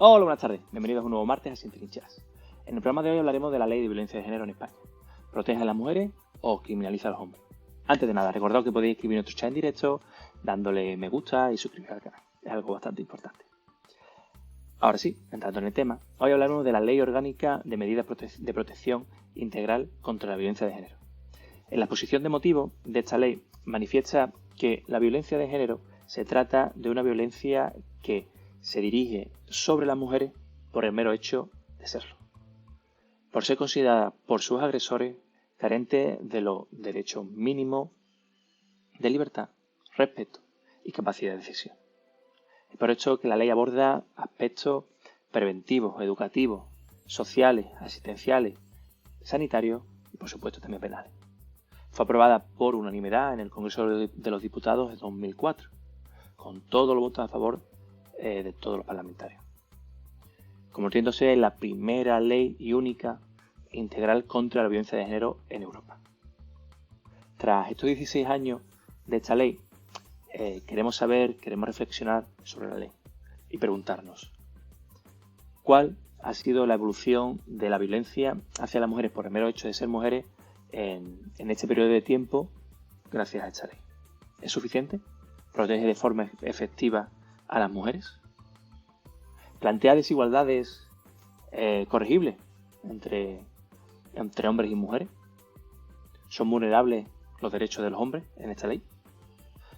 Hola, buenas tardes. Bienvenidos a un nuevo martes a Sin Trincheras. En el programa de hoy hablaremos de la ley de violencia de género en España. ¿Protege a las mujeres o criminaliza a los hombres? Antes de nada, recordad que podéis escribir nuestro chat en directo, dándole me gusta y suscribiros al canal. Es algo bastante importante. Ahora sí, entrando en el tema, hoy hablaremos de la Ley Orgánica de Medidas de Protección Integral contra la Violencia de Género. En la exposición de motivos de esta ley manifiesta que la violencia de género se trata de una violencia que se dirige sobre las mujeres por el mero hecho de serlo, por ser considerada por sus agresores carente de los derechos mínimos de libertad, respeto y capacidad de decisión. Es por esto que la ley aborda aspectos preventivos, educativos, sociales, asistenciales, sanitarios y por supuesto también penales. Fue aprobada por unanimidad en el Congreso de los Diputados en 2004, con todos los votos a favor de todos los parlamentarios, convirtiéndose en la primera ley y única integral contra la violencia de género en Europa. Tras estos 16 años de esta ley, queremos reflexionar sobre la ley y preguntarnos ¿cuál ha sido la evolución de la violencia hacia las mujeres por el mero hecho de ser mujeres en este periodo de tiempo gracias a esta ley? ¿Es suficiente? ¿Protege de forma efectiva a las mujeres? ¿Plantea desigualdades corregibles entre hombres y mujeres? ¿Son vulnerables los derechos de los hombres en esta ley?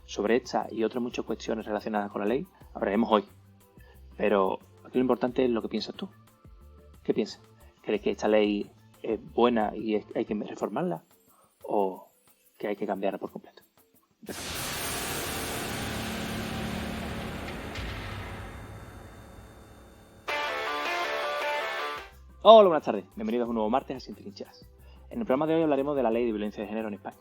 Sobre esta y otras muchas cuestiones relacionadas con la ley hablaremos hoy. Pero aquí lo importante es lo que piensas tú. ¿Qué piensas? ¿Crees que esta ley es buena y hay que reformarla? ¿O que hay que cambiarla por completo? Hola, buenas tardes. Bienvenidos a un nuevo martes a Sin Trincheras. En el programa de hoy hablaremos de la ley de violencia de género en España.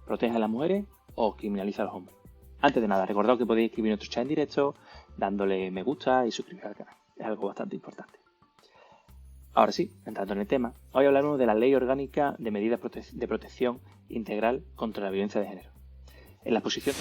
¿Protege a las mujeres o criminaliza a los hombres? Antes de nada, recordad que podéis escribir nuestro chat en directo, dándole me gusta y suscribiros al canal. Es algo bastante importante. Ahora sí, entrando en el tema, hoy hablaremos de la Ley Orgánica de Medidas de Protección Integral contra la Violencia de Género. En la exposición...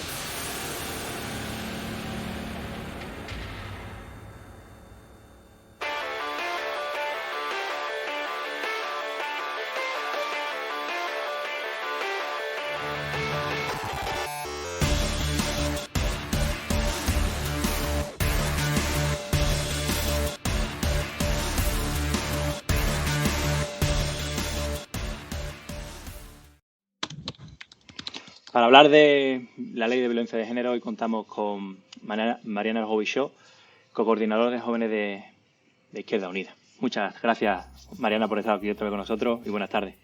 Para hablar de la Ley de Violencia de Género, hoy contamos con Mariana Argovichó, coordinadora de jóvenes de Izquierda Unida. Muchas gracias, Mariana, por estar aquí otra vez con nosotros y buenas tardes.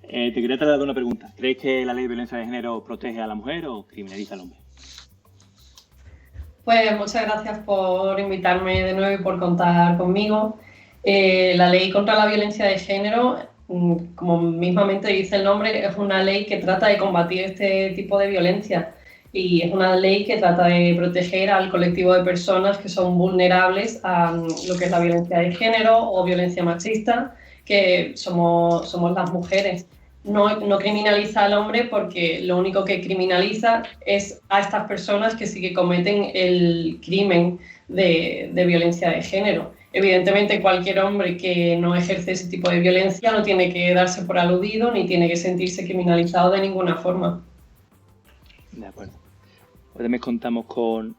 Te quería trasladar una pregunta. ¿Crees que la Ley de Violencia de Género protege a la mujer o criminaliza al hombre? Pues muchas gracias por invitarme de nuevo y por contar conmigo. La Ley contra la Violencia de Género, como mismamente dice el nombre, es una ley que trata de combatir este tipo de violencia y es una ley que trata de proteger al colectivo de personas que son vulnerables a lo que es la violencia de género o violencia machista, que somos las mujeres. No criminaliza al hombre porque lo único que criminaliza es a estas personas que sí que cometen el crimen de violencia de género. Evidentemente, cualquier hombre que no ejerce ese tipo de violencia no tiene que darse por aludido ni tiene que sentirse criminalizado de ninguna forma. De acuerdo. Hoy también contamos con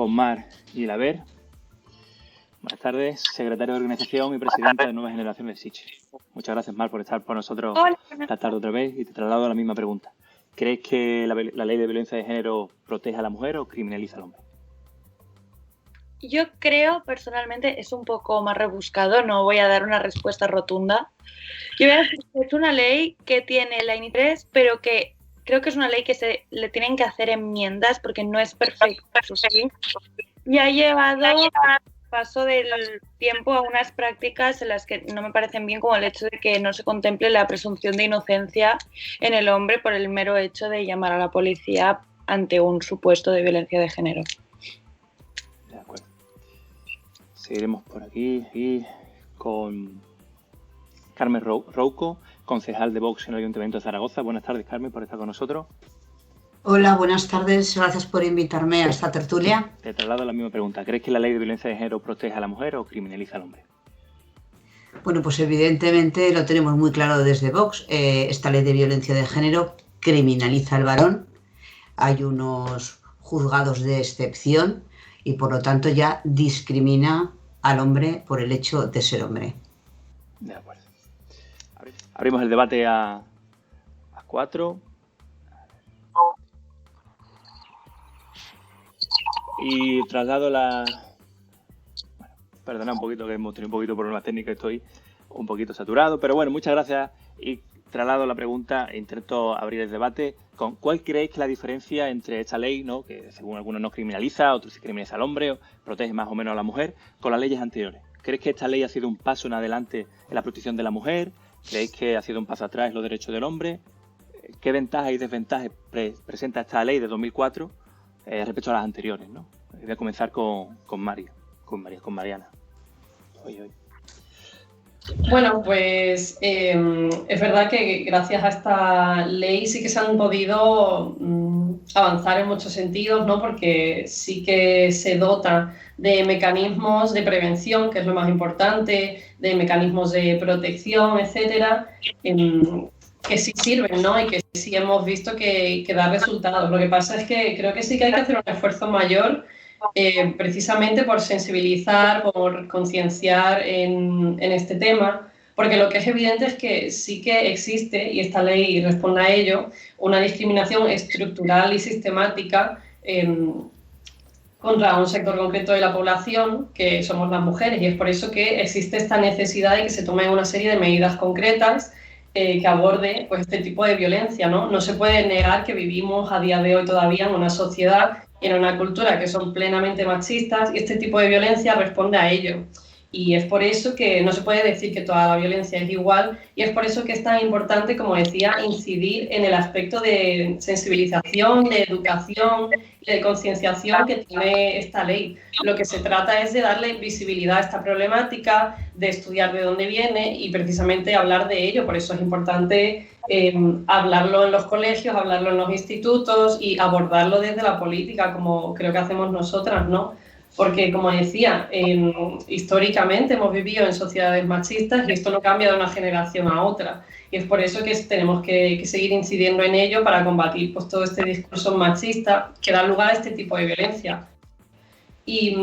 Mar Gilaber. Buenas tardes, secretario de Organización y presidenta de Nueva Generación de SICHE. Muchas gracias, Mar, por estar con nosotros esta tarde otra vez y te traslado la misma pregunta. ¿Crees que la ley de violencia de género protege a la mujer o criminaliza al hombre? Yo creo, personalmente, es un poco más rebuscado, no voy a dar una respuesta rotunda. Yo voy a decir que es una ley que tiene la interés, pero que creo que es una ley que se le tienen que hacer enmiendas porque no es perfecta. ¿Sí? Y ha llevado paso del tiempo a unas prácticas en las que no me parecen bien, como el hecho de que no se contemple la presunción de inocencia en el hombre por el mero hecho de llamar a la policía ante un supuesto de violencia de género. De acuerdo. Seguiremos por aquí con Carmen Rouco, concejal de Vox en el Ayuntamiento de Zaragoza. Buenas tardes, Carmen, por estar con nosotros. Hola, buenas tardes. Gracias por invitarme a esta tertulia. Te traslado la misma pregunta. ¿Crees que la ley de violencia de género protege a la mujer o criminaliza al hombre? Bueno, pues evidentemente lo tenemos muy claro desde Vox. Esta ley de violencia de género criminaliza al varón. Hay unos juzgados de excepción y por lo tanto ya discrimina al hombre por el hecho de ser hombre. De acuerdo. Abrimos el debate a 4. Y traslado la... Bueno, perdona un poquito que hemos tenido un poquito de problemas técnicos, estoy un poquito saturado, pero bueno, muchas gracias y traslado la pregunta e intento abrir el debate con ¿cuál creéis que es la diferencia entre esta ley, ¿no?, que según algunos no criminaliza, otros sí criminaliza al hombre, o protege más o menos a la mujer, con las leyes anteriores? ¿Creéis que esta ley ha sido un paso en adelante en la protección de la mujer? ¿Creéis que ha sido un paso atrás en los derechos del hombre? ¿Qué ventajas y desventajas presenta esta ley de 2004 respecto a las anteriores, ¿no? Voy a comenzar con Mariana. Hoy. Bueno, pues es verdad que gracias a esta ley sí que se han podido avanzar en muchos sentidos, ¿no? Porque sí que se dota de mecanismos de prevención, que es lo más importante, de mecanismos de protección, etcétera, que sí sirven, ¿no? Y que sí hemos visto que da resultados. Lo que pasa es que creo que sí que hay que hacer un esfuerzo mayor precisamente por sensibilizar, por concienciar en este tema, porque lo que es evidente es que sí que existe, y esta ley responde a ello, una discriminación estructural y sistemática contra un sector concreto de la población, que somos las mujeres, y es por eso que existe esta necesidad de que se tomen una serie de medidas concretas que aborde pues, este tipo de violencia, ¿no? No se puede negar que vivimos a día de hoy todavía en una sociedad y en una cultura que son plenamente machistas y este tipo de violencia responde a ello. Y es por eso que no se puede decir que toda la violencia es igual y es por eso que es tan importante, como decía, incidir en el aspecto de sensibilización, de educación y de concienciación que tiene esta ley. Lo que se trata es de darle visibilidad a esta problemática, de estudiar de dónde viene y precisamente hablar de ello. Por eso es importante hablarlo en los colegios, hablarlo en los institutos y abordarlo desde la política, como creo que hacemos nosotras, ¿no? Porque, como decía, históricamente hemos vivido en sociedades machistas y esto no cambia de una generación a otra. Y es por eso que tenemos que seguir incidiendo en ello para combatir pues, todo este discurso machista que da lugar a este tipo de violencia. Y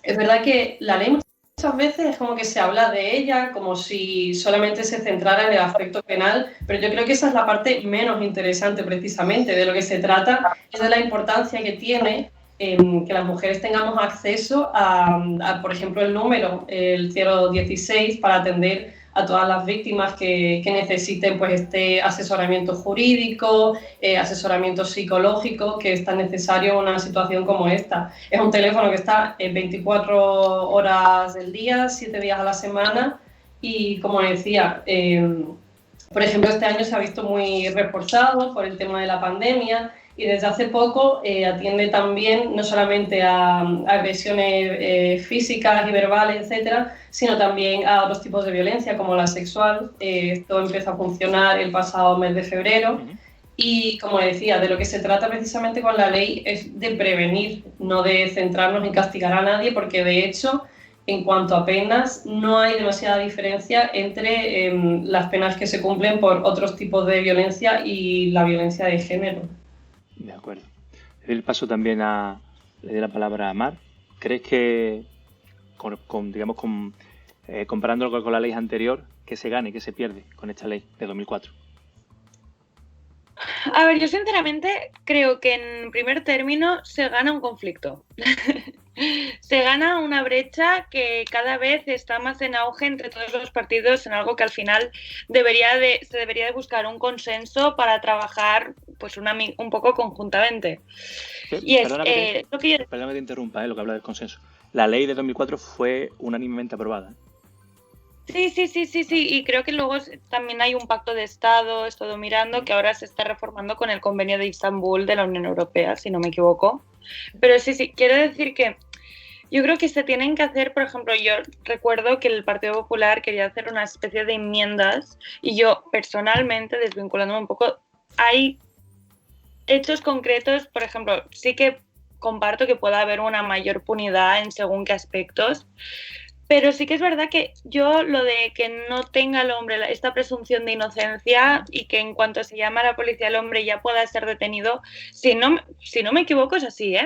es verdad que la ley muchas veces es como que se habla de ella como si solamente se centrara en el aspecto penal, pero yo creo que esa es la parte menos interesante precisamente. De lo que se trata es de la importancia que tiene que las mujeres tengamos acceso a, por ejemplo, el número, el 016, para atender a todas las víctimas que necesiten pues, este asesoramiento jurídico, asesoramiento psicológico, que es tan necesario en una situación como esta. Es un teléfono que está 24 horas del día, 7 días a la semana y, como decía, por ejemplo, este año se ha visto muy reforzado por el tema de la pandemia y desde hace poco atiende también no solamente a agresiones físicas y verbales, etcétera, sino también a otros tipos de violencia como la sexual. Esto empezó a funcionar el pasado mes de febrero y, como decía, de lo que se trata precisamente con la ley es de prevenir, no de centrarnos en castigar a nadie, porque de hecho, en cuanto a penas, no hay demasiada diferencia entre las penas que se cumplen por otros tipos de violencia y la violencia de género. De acuerdo. Le doy el paso también le doy la palabra a Mar. ¿Crees que, comparándolo con la ley anterior, que se gane, que se pierde con esta ley de 2004? A ver, yo sinceramente creo que en primer término se gana un conflicto. Se gana una brecha que cada vez está más en auge entre todos los partidos en algo que al final se debería de buscar un consenso para trabajar pues un poco conjuntamente. Sí, y es perdóname lo que yo... Perdóname que te interrumpa, lo que habla del consenso. La ley de 2004 fue unánimemente aprobada. Sí, y creo que luego también hay un pacto de Estado, he estado mirando, que ahora se está reformando con el convenio de Estambul de la Unión Europea, si no me equivoco. Pero sí, quiero decir que yo creo que se tienen que hacer, por ejemplo, yo recuerdo que el Partido Popular quería hacer una especie de enmiendas y yo personalmente, desvinculándome un poco, hay hechos concretos, por ejemplo, sí que comparto que pueda haber una mayor impunidad en según qué aspectos, pero sí que es verdad que yo lo de que no tenga el hombre esta presunción de inocencia y que en cuanto se llama a la policía el hombre ya pueda ser detenido, si no me equivoco es así,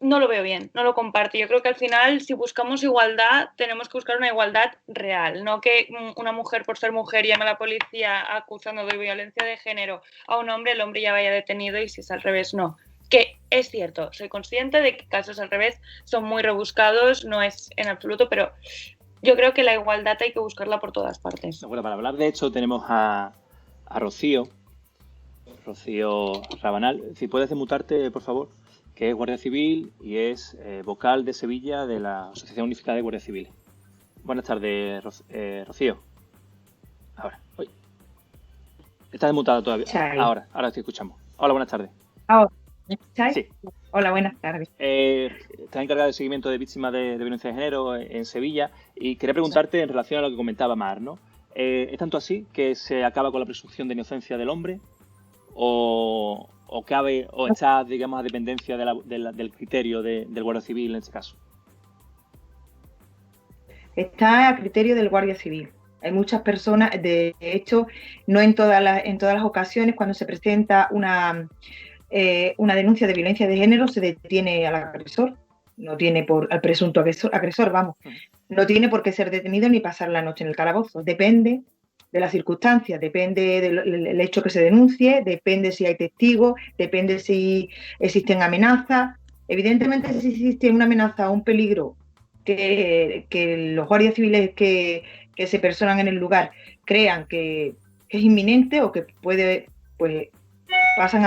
no lo veo bien, no lo comparto. Yo creo que al final, si buscamos igualdad, tenemos que buscar una igualdad real, no que una mujer por ser mujer llame a la policía acusando de violencia de género a un hombre, el hombre ya vaya detenido y si es al revés, no. Que es cierto, soy consciente de que casos al revés son muy rebuscados, no es en absoluto, pero yo creo que la igualdad hay que buscarla por todas partes. Bueno, para hablar de hecho tenemos a Rocío Rabanal. Si puedes demutarte, por favor, que es guardia civil y es vocal de Sevilla de la Asociación Unificada de Guardias Civiles. Buenas tardes, Rocío. Ahora, hoy. Estás demutada todavía. Ahora te escuchamos. Hola, buenas tardes. ¿Me escucháis? Sí. Hola, buenas tardes. Estás encargada del seguimiento de víctimas de violencia de género en Sevilla y quería preguntarte en relación a lo que comentaba Mar, ¿no? ¿Es tanto así que se acaba con la presunción de inocencia del hombre o está, digamos, a dependencia del criterio del guardia civil en este caso? Está a criterio del guardia civil. Hay muchas personas, de hecho, no en todas las ocasiones cuando se presenta una denuncia de violencia de género se detiene al agresor, no tiene al presunto agresor, vamos, no tiene por qué ser detenido ni pasar la noche en el calabozo. Depende de las circunstancias, depende del hecho que se denuncie, depende si hay testigos, depende si existen amenazas. Evidentemente, si existe una amenaza o un peligro que los guardias civiles que se personan en el lugar crean que es inminente o que puede, pues pasan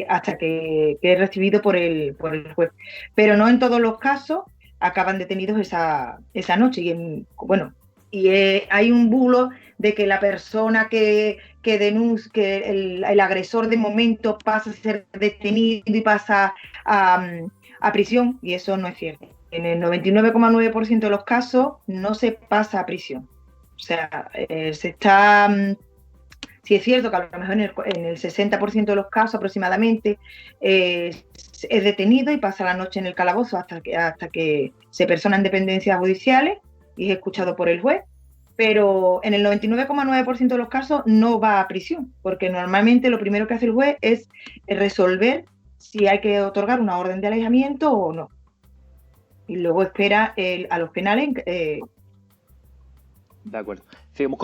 hasta que es recibido por el juez. Pero no en todos los casos acaban detenidos esa noche. Y hay un bulo de que la persona que denuncia, que el agresor de momento pasa a ser detenido y pasa a prisión, y eso no es cierto. En el 99,9% de los casos no se pasa a prisión. O sea, sí es cierto que a lo mejor en el 60% de los casos aproximadamente es detenido y pasa la noche en el calabozo hasta que se persona en dependencias judiciales y es escuchado por el juez, pero en el 99,9% de los casos no va a prisión, porque normalmente lo primero que hace el juez es resolver si hay que otorgar una orden de alejamiento o no. Y luego espera a los penales. De acuerdo. Seguimos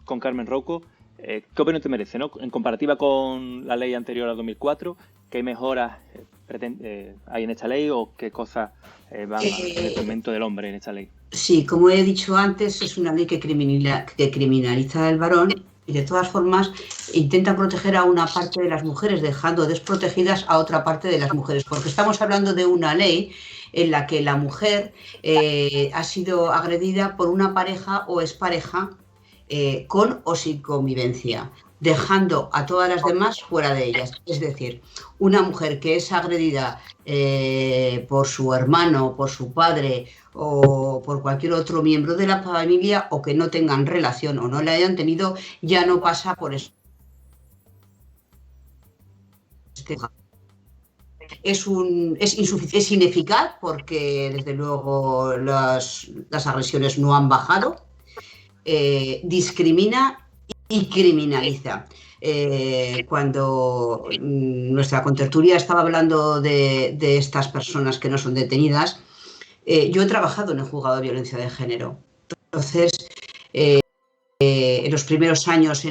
con Carmen Rouco. ¿Qué opinión te merece, ¿no? En comparativa con la ley anterior a 2004, ¿qué mejoras hay en esta ley o qué cosas van en el momento del hombre en esta ley? Sí, como he dicho antes, es una ley que criminaliza al varón y de todas formas intenta proteger a una parte de las mujeres, dejando desprotegidas a otra parte de las mujeres, porque estamos hablando de una ley en la que la mujer ha sido agredida por una pareja o expareja con o sin convivencia, dejando a todas las demás fuera de ellas. Es decir, una mujer que es agredida por su hermano, por su padre o por cualquier otro miembro de la familia o que no tengan relación o no la hayan tenido, ya no pasa por eso. Es ineficaz porque desde luego las agresiones no han bajado, discrimina y criminaliza. Cuando nuestra contertulia estaba hablando de estas personas que no son detenidas, yo he trabajado en el juzgado de violencia de género. Entonces, en los primeros años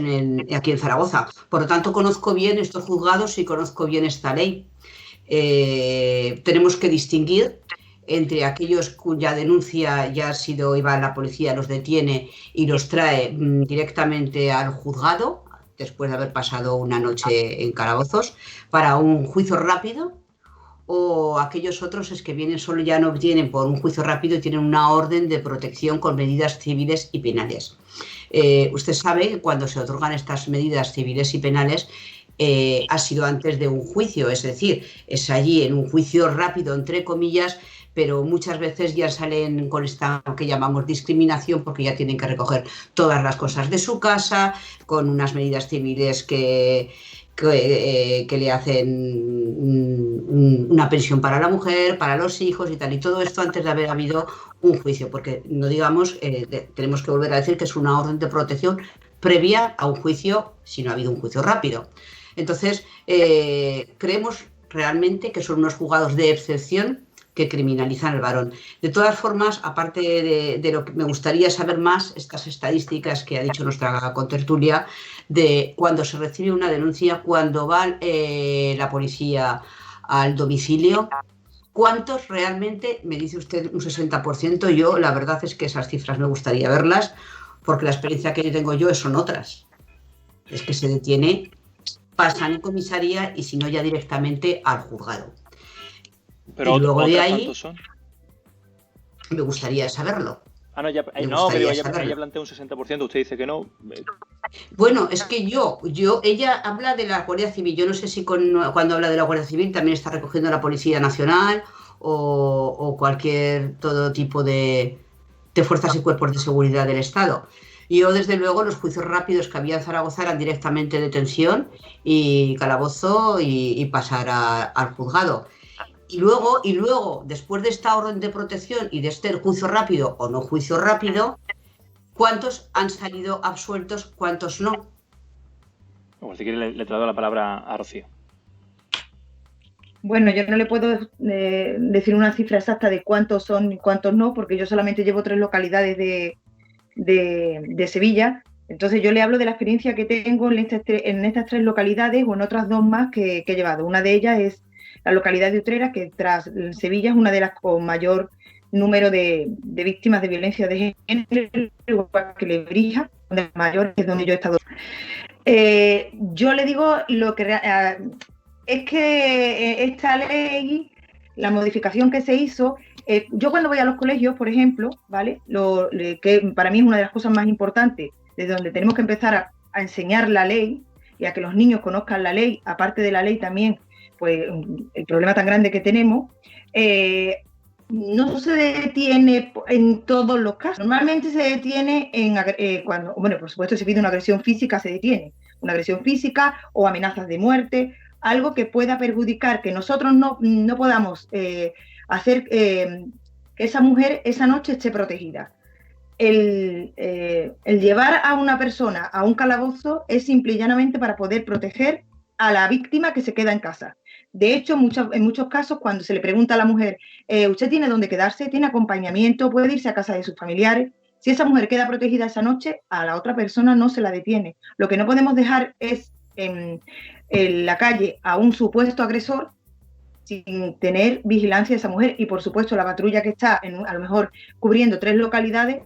aquí en Zaragoza. Por lo tanto, conozco bien estos juzgados y conozco bien esta ley. Tenemos que distinguir entre aquellos cuya denuncia ya ha sido, iba la policía, los detiene y los trae directamente al juzgado, después de haber pasado una noche en calabozos, para un juicio rápido, o aquellos otros es que vienen solo, ya no vienen por un juicio rápido y tienen una orden de protección con medidas civiles y penales. Usted sabe que cuando se otorgan estas medidas civiles y penales ha sido antes de un juicio, es decir, es allí en un juicio rápido, entre comillas, pero muchas veces ya salen con esta que llamamos discriminación porque ya tienen que recoger todas las cosas de su casa, con unas medidas civiles que le hacen una pensión para la mujer, para los hijos y tal, y todo esto antes de haber habido un juicio, porque no digamos, tenemos que volver a decir que es una orden de protección previa a un juicio, si no ha habido un juicio rápido. Entonces, creemos realmente que son unos juzgados de excepción que criminalizan al varón. De todas formas, aparte de lo que me gustaría saber más, estas estadísticas que ha dicho nuestra contertulia, de cuando se recibe una denuncia, cuando va la policía al domicilio, ¿cuántos realmente? Me dice usted un 60%, yo la verdad es que esas cifras me gustaría verlas, porque la experiencia que yo tengo son otras. Es que se detiene, pasan en comisaría y si no ya directamente al juzgado. Pero y luego de ahí, ¿cuántos son? Me gustaría saberlo. Ah, no, pero ella plantea un 60%, usted dice que no. Bueno, es que ella habla de la Guardia Civil. Yo no sé si cuando habla de la Guardia Civil también está recogiendo la Policía Nacional o todo tipo de fuerzas y cuerpos de seguridad del Estado. Yo, desde luego, los juicios rápidos que había en Zaragoza eran directamente detención y calabozo y pasar al juzgado. Y luego, después de esta orden de protección y de este juicio rápido o no juicio rápido, ¿cuántos han salido absueltos, cuántos no? Bueno, si quiere le traigo la palabra a Rocío. Bueno, yo no le puedo decir una cifra exacta de cuántos son y cuántos no, porque yo solamente llevo 3 localidades de Sevilla. Entonces yo le hablo de la experiencia que tengo en estas 3 localidades o en otras 2 más que he llevado. Una de ellas es la localidad de Utrera, que tras Sevilla es una de las con mayor número de víctimas de violencia de género, igual que Lebrija, donde mayor es donde yo he estado. Yo le digo lo que es que esta ley, la modificación que se hizo, yo cuando voy a los colegios, por ejemplo, ¿vale? Que para mí es una de las cosas más importantes, desde donde tenemos que empezar a enseñar la ley y a que los niños conozcan la ley, aparte de la ley también, pues el problema tan grande que tenemos, no se detiene en todos los casos. Normalmente se detiene cuando, bueno, por supuesto, si pide una agresión física, se detiene. Una agresión física o amenazas de muerte, algo que pueda perjudicar, que nosotros no podamos hacer que esa mujer esa noche esté protegida. El llevar a una persona a un calabozo es simple y llanamente para poder proteger a la víctima que se queda en casa. De hecho, en muchos casos, cuando se le pregunta a la mujer, ¿usted tiene dónde quedarse? ¿Tiene acompañamiento? ¿Puede irse a casa de sus familiares? Si esa mujer queda protegida esa noche, a la otra persona no se la detiene. Lo que no podemos dejar es en la calle a un supuesto agresor sin tener vigilancia de esa mujer. Y, por supuesto, la patrulla que está a lo mejor cubriendo 3 localidades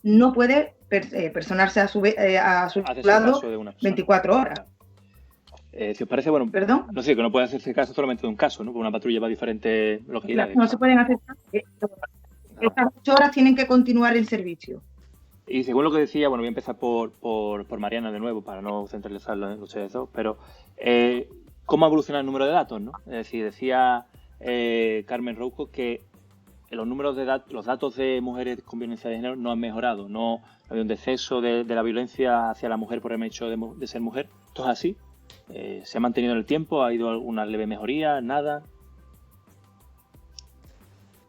no puede personarse a su lado 24 horas. Si os parece, bueno, ¿Perdón? No sé, que no puede hacerse caso solamente de un caso, ¿no? Porque una patrulla va a diferentes localidades. No se pueden hacer caso. Estas 8 horas tienen que continuar el servicio. Y según lo que decía, bueno, voy a empezar por Mariana de nuevo, para no centralizarlo en ustedes dos, pero ¿cómo ha evolucionado el número de datos, no? Es decir, decía Carmen Rouco que los datos de mujeres con violencia de género no han mejorado, no ha habido un descenso de la violencia hacia la mujer por el hecho de ser mujer. ¿Esto es así? ¿Se ha mantenido en el tiempo? ¿Ha habido alguna leve mejoría? ¿Nada?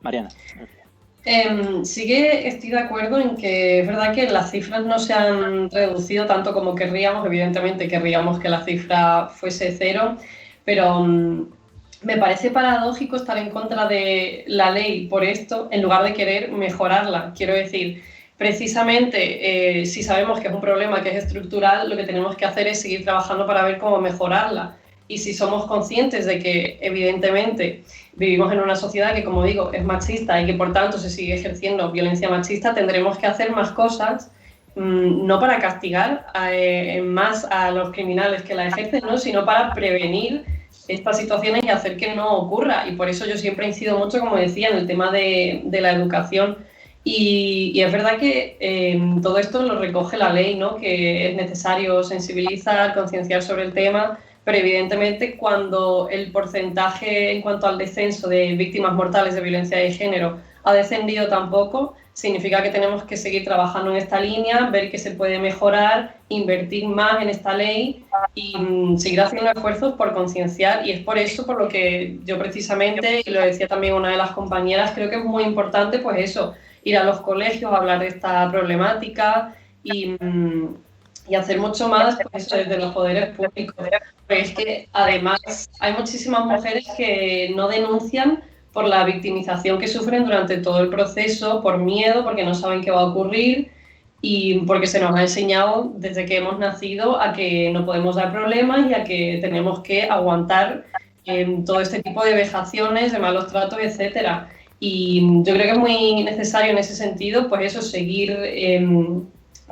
Mariana. Sí que estoy de acuerdo en que es verdad que las cifras no se han reducido tanto como querríamos. Evidentemente querríamos que la cifra fuese 0, pero me parece paradójico estar en contra de la ley por esto en lugar de querer mejorarla. Quiero decir, precisamente si sabemos que es un problema que es estructural, lo que tenemos que hacer es seguir trabajando para ver cómo mejorarla. Y si somos conscientes de que, evidentemente, vivimos en una sociedad que, como digo, es machista y que, por tanto, se sigue ejerciendo violencia machista, tendremos que hacer más cosas, no para castigar más a los criminales que la ejercen, ¿no? Sino para prevenir estas situaciones y hacer que no ocurra. Y por eso yo siempre incido mucho, como decía, en el tema de la educación. Y es verdad que todo esto lo recoge la ley, ¿no? Que es necesario sensibilizar, concienciar sobre el tema, pero evidentemente cuando el porcentaje en cuanto al descenso de víctimas mortales de violencia de género ha descendido tan poco, significa que tenemos que seguir trabajando en esta línea, ver qué se puede mejorar, invertir más en esta ley y seguir haciendo esfuerzos por concienciar. Y es por eso por lo que yo precisamente, y lo decía también una de las compañeras, creo que es muy importante pues eso, ir a los colegios a hablar de esta problemática y hacer mucho más pues, eso, desde los poderes públicos. Pero es que además hay muchísimas mujeres que no denuncian por la victimización que sufren durante todo el proceso, por miedo, porque no saben qué va a ocurrir y porque se nos ha enseñado desde que hemos nacido a que no podemos dar problemas y a que tenemos que aguantar todo este tipo de vejaciones, de malos tratos, etcétera. Y yo creo que es muy necesario en ese sentido, pues eso, seguir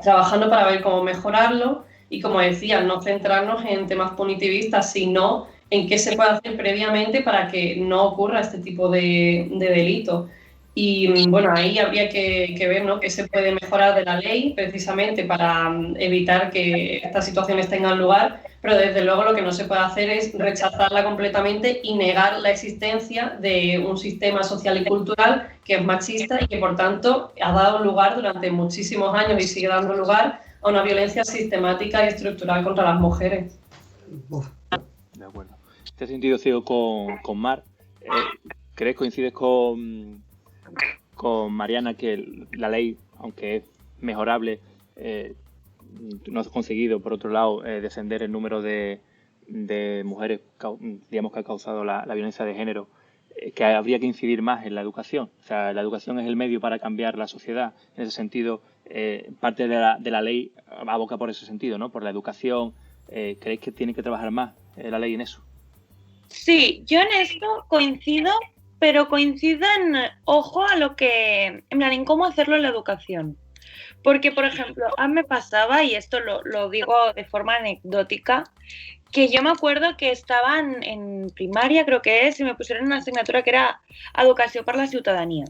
trabajando para ver cómo mejorarlo y, como decía, no centrarnos en temas punitivistas, sino en qué se puede hacer previamente para que no ocurra este tipo de delito. Y bueno, ahí habría que ver, ¿no?, qué se puede mejorar de la ley precisamente para evitar que estas situaciones tengan lugar, pero desde luego lo que no se puede hacer es rechazarla completamente y negar la existencia de un sistema social y cultural que es machista y que por tanto ha dado lugar durante muchísimos años y sigue dando lugar a una violencia sistemática y estructural contra las mujeres. De acuerdo. En este sentido sigo con Mar. ¿Crees, coincides con Mariana, que la ley, aunque es mejorable, no ha conseguido, por otro lado, descender el número de mujeres, digamos, que ha causado la violencia de género, que habría que incidir más en la educación? O sea, la educación es el medio para cambiar la sociedad. En ese sentido, parte de la ley aboca por ese sentido, ¿no? Por la educación. ¿Creéis que tiene que trabajar más la ley en eso? Sí, yo en esto coincido, pero coincido en, ojo a lo que, en plan, en cómo hacerlo en la educación. Porque, por ejemplo, a mí me pasaba, y esto lo digo de forma anecdótica, que yo me acuerdo que estaban en primaria, creo que es, y me pusieron una asignatura que era Educació per la Ciutadania.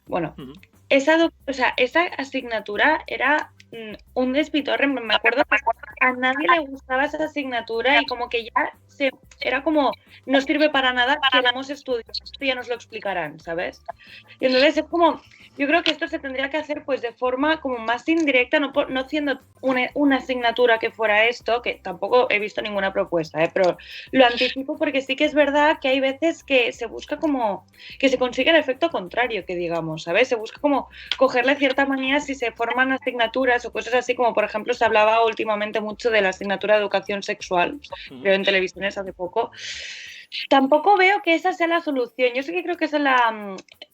Bueno, esa asignatura era un despitorre. Me acuerdo que a nadie le gustaba esa asignatura y como que ya era como, no sirve para nada, queremos estudiar, esto ya nos lo explicarán, ¿sabes? Y entonces es como, yo creo que esto se tendría que hacer pues de forma como más indirecta, no siendo una asignatura que fuera esto, que tampoco he visto ninguna propuesta, pero lo anticipo porque sí que es verdad que hay veces que se busca como, que se consigue el efecto contrario, que digamos, ¿sabes? Se busca como cogerle cierta manía si se forman asignaturas o cosas así, como por ejemplo se hablaba últimamente mucho de la asignatura de educación sexual, creo en televisiones hace poco. Tampoco veo que esa sea la solución. Yo sí que creo que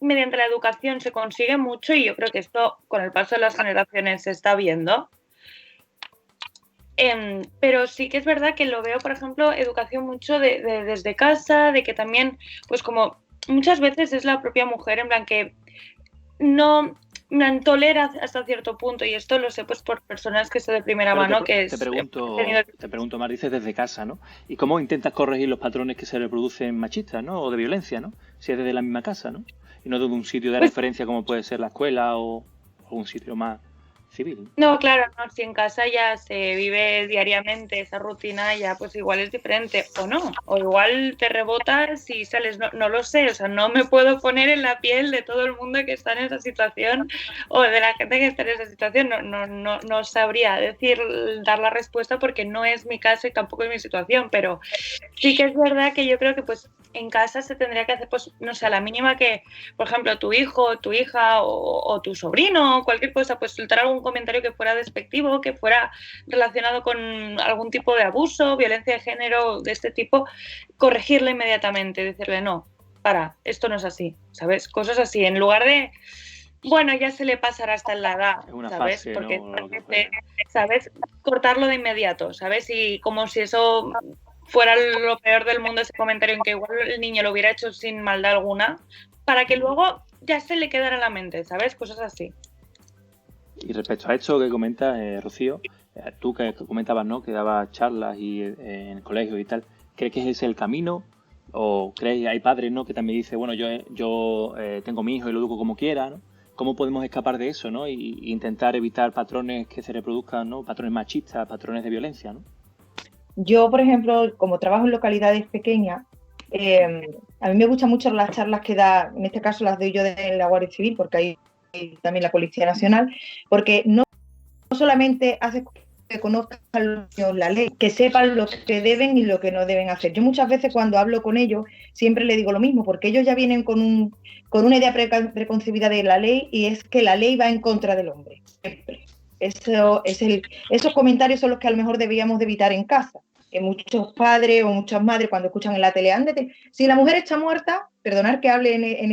mediante la educación se consigue mucho y yo creo que esto con el paso de las generaciones se está viendo. Pero sí que es verdad que lo veo, por ejemplo, educación mucho desde casa, de que también, pues como muchas veces es la propia mujer, en plan que no tolera hasta cierto punto, y esto lo sé pues por personas que sé de primera mano que te pregunto, Mar, dices desde casa, ¿no? ¿Y cómo intentas corregir los patrones que se reproducen machistas, ¿no? O de violencia, ¿no? Si es desde la misma casa, ¿no? Y no desde un sitio de referencia como puede ser la escuela o un sitio más civil. No, claro, no, si en casa ya se vive diariamente esa rutina, ya pues igual es diferente o no, o igual te rebotas y sales, no lo sé, o sea, no me puedo poner en la piel de todo el mundo que está en esa situación o de la gente que está en esa situación, no sabría dar la respuesta porque no es mi caso y tampoco es mi situación, pero sí que es verdad que yo creo que pues en casa se tendría que hacer, pues no sé, a la mínima que, por ejemplo, tu hijo, tu hija o tu sobrino o cualquier cosa, pues soltar algún comentario que fuera despectivo, que fuera relacionado con algún tipo de abuso, violencia de género, de este tipo, corregirlo inmediatamente, decirle no, esto no es así, ¿sabes? Cosas así, en lugar de, bueno, ya se le pasará hasta en la edad, ¿sabes? Fase, porque, ¿no? ¿sabes? Cortarlo de inmediato, ¿sabes? Y como si eso fuera lo peor del mundo, ese comentario, en que igual el niño lo hubiera hecho sin maldad alguna, para que luego ya se le quedara en la mente, ¿sabes? Cosas así. Y respecto a esto que comentas, Rocío, tú que comentabas, ¿no?, que dabas charlas y en el colegio y tal, ¿crees que ese es el camino? ¿O crees que hay padres, ¿no?, que también dicen, bueno, yo tengo mi hijo y lo educo como quiera, ¿no? ¿Cómo podemos escapar de eso, ¿no? Y intentar evitar patrones que se reproduzcan, ¿no? Patrones machistas, patrones de violencia, ¿no? yo, por ejemplo, como trabajo en localidades pequeñas, a mí me gustan mucho las charlas que da, en este caso las doy yo de la Guardia Civil, porque hay también la Policía Nacional, porque no solamente hace que conozcan la ley, que sepan lo que deben y lo que no deben hacer. Yo muchas veces cuando hablo con ellos siempre les digo lo mismo, porque ellos ya vienen con una idea preconcebida de la ley, y es que la ley va en contra del hombre, siempre. Esos comentarios son los que a lo mejor deberíamos de evitar en casa, que muchos padres o muchas madres cuando escuchan en la tele, ándate, si la mujer está muerta, perdonad que hable en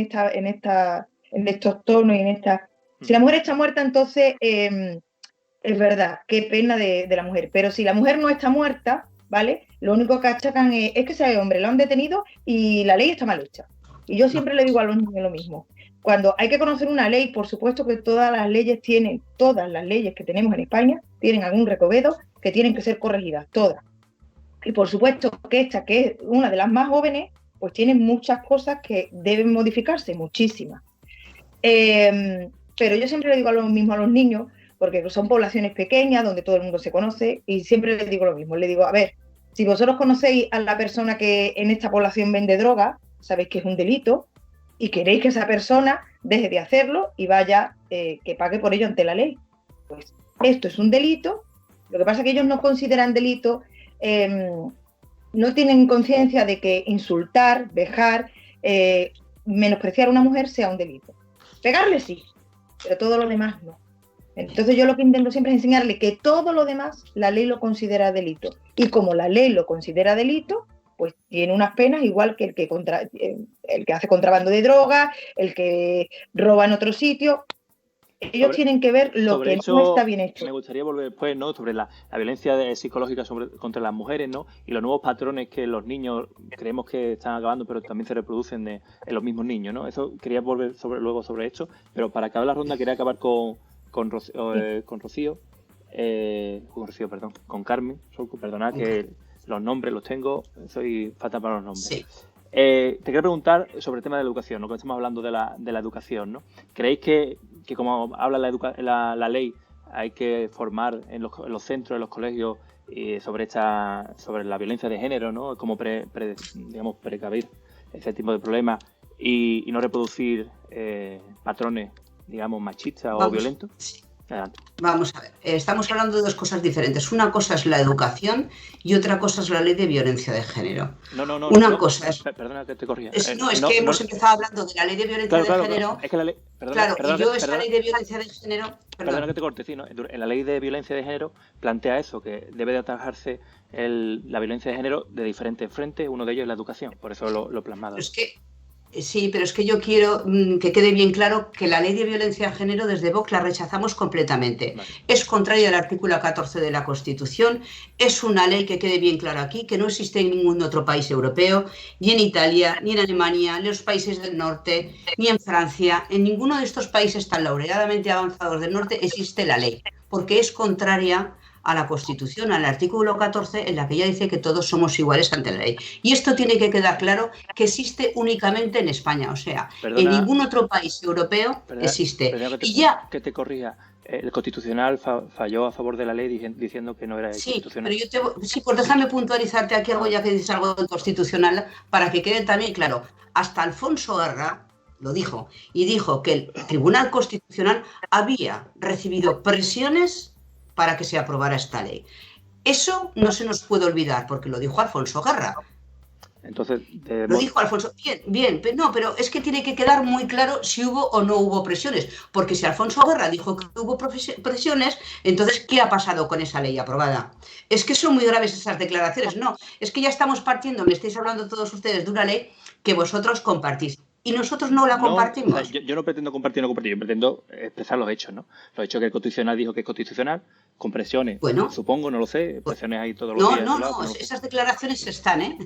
estos tonos y en esta... Si la mujer está muerta, entonces es verdad, qué pena de la mujer, pero si la mujer no está muerta, ¿vale? Lo único que achacan es que ese hombre lo han detenido y la ley está mal hecha. Y yo siempre le digo a los niños lo mismo. Cuando hay que conocer una ley, por supuesto que todas las leyes que tenemos en España tienen algún recovedo que tienen que ser corregidas, todas. Y por supuesto que esta, que es una de las más jóvenes, pues tiene muchas cosas que deben modificarse, muchísimas. Pero yo siempre le digo lo mismo a los niños, porque son poblaciones pequeñas donde todo el mundo se conoce, y siempre les digo lo mismo. Les digo, a ver, si vosotros conocéis a la persona que en esta población vende droga, sabéis que es un delito, y queréis que esa persona deje de hacerlo y vaya, que pague por ello ante la ley. Pues esto es un delito. Lo que pasa es que ellos no consideran delito, no tienen conciencia de que insultar, vejar, menospreciar a una mujer sea un delito. Pegarle sí, pero todo lo demás no. Entonces yo lo que intento siempre es enseñarle que todo lo demás la ley lo considera delito. Y como la ley lo considera delito, pues tiene unas penas igual que el que hace contrabando de droga, el que roba en otro sitio. Ellos tienen que ver lo que no está bien hecho. Me gustaría volver después, ¿no?, sobre la violencia psicológica contra las mujeres, ¿no?, y los nuevos patrones que los niños creemos que están acabando, pero también se reproducen en los mismos niños, ¿no? Eso quería volver luego sobre esto, pero para acabar la ronda quería acabar con Carmen. Perdonad que los nombres los tengo, soy fatal para los nombres. Sí. Te quiero preguntar sobre el tema de la educación, ¿no?, que estamos hablando de la educación, ¿no? ¿Creéis que como habla la ley, hay que formar en los centros, en los colegios, sobre la violencia de género, ¿no?, como precaver ese tipo de problemas y no reproducir patrones, digamos, machistas o violentos? Sí. Adelante. Vamos a ver, estamos hablando de dos cosas diferentes. Una cosa es la educación y otra cosa es la ley de violencia de género. Una cosa es... Perdona que te corrija. Hemos empezado hablando de la ley de violencia de género. Es que la ley... esa ley de violencia de género... Perdona que te corte, sí, ¿no? En la ley de violencia de género plantea eso, que debe de atajarse la violencia de género de diferentes frentes, uno de ellos es la educación, por eso lo he plasmado. Sí, pero es que yo quiero que quede bien claro que la ley de violencia de género desde Vox la rechazamos completamente. Vale. Es contraria al artículo 14 de la Constitución, es una ley que quede bien claro aquí, que no existe en ningún otro país europeo, ni en Italia, ni en Alemania, ni en los países del norte, ni en Francia. En ninguno de estos países tan laureadamente avanzados del norte existe la ley, porque es contraria a la Constitución, al artículo 14, en la que ya dice que todos somos iguales ante la ley. Y esto tiene que quedar claro que existe únicamente en España, o sea, en ningún otro país europeo existe. Que te corrija, el Constitucional falló a favor de la ley diciendo que no era constitucional. Pero pues déjame puntualizarte aquí algo, ya que dices algo del Constitucional, para que quede también claro. Hasta Alfonso Guerra lo dijo, y dijo que el Tribunal Constitucional había recibido presiones para que se aprobara esta ley. Eso no se nos puede olvidar, porque lo dijo Alfonso Guerra. Entonces, lo dijo Alfonso. Bien, no, pero es que tiene que quedar muy claro si hubo o no hubo presiones, porque si Alfonso Guerra dijo que hubo presiones, entonces, ¿qué ha pasado con esa ley aprobada? Es que son muy graves esas declaraciones. No, es que ya estamos partiendo, me estáis hablando todos ustedes de una ley que vosotros compartís. Y nosotros no la compartimos. O sea, yo no pretendo compartir, yo pretendo expresar los hechos, ¿no? Los hechos que el Constitucional dijo que es constitucional, con presiones, supongo, no lo sé, presiones ahí todos los días. No, esas declaraciones están, ¿eh?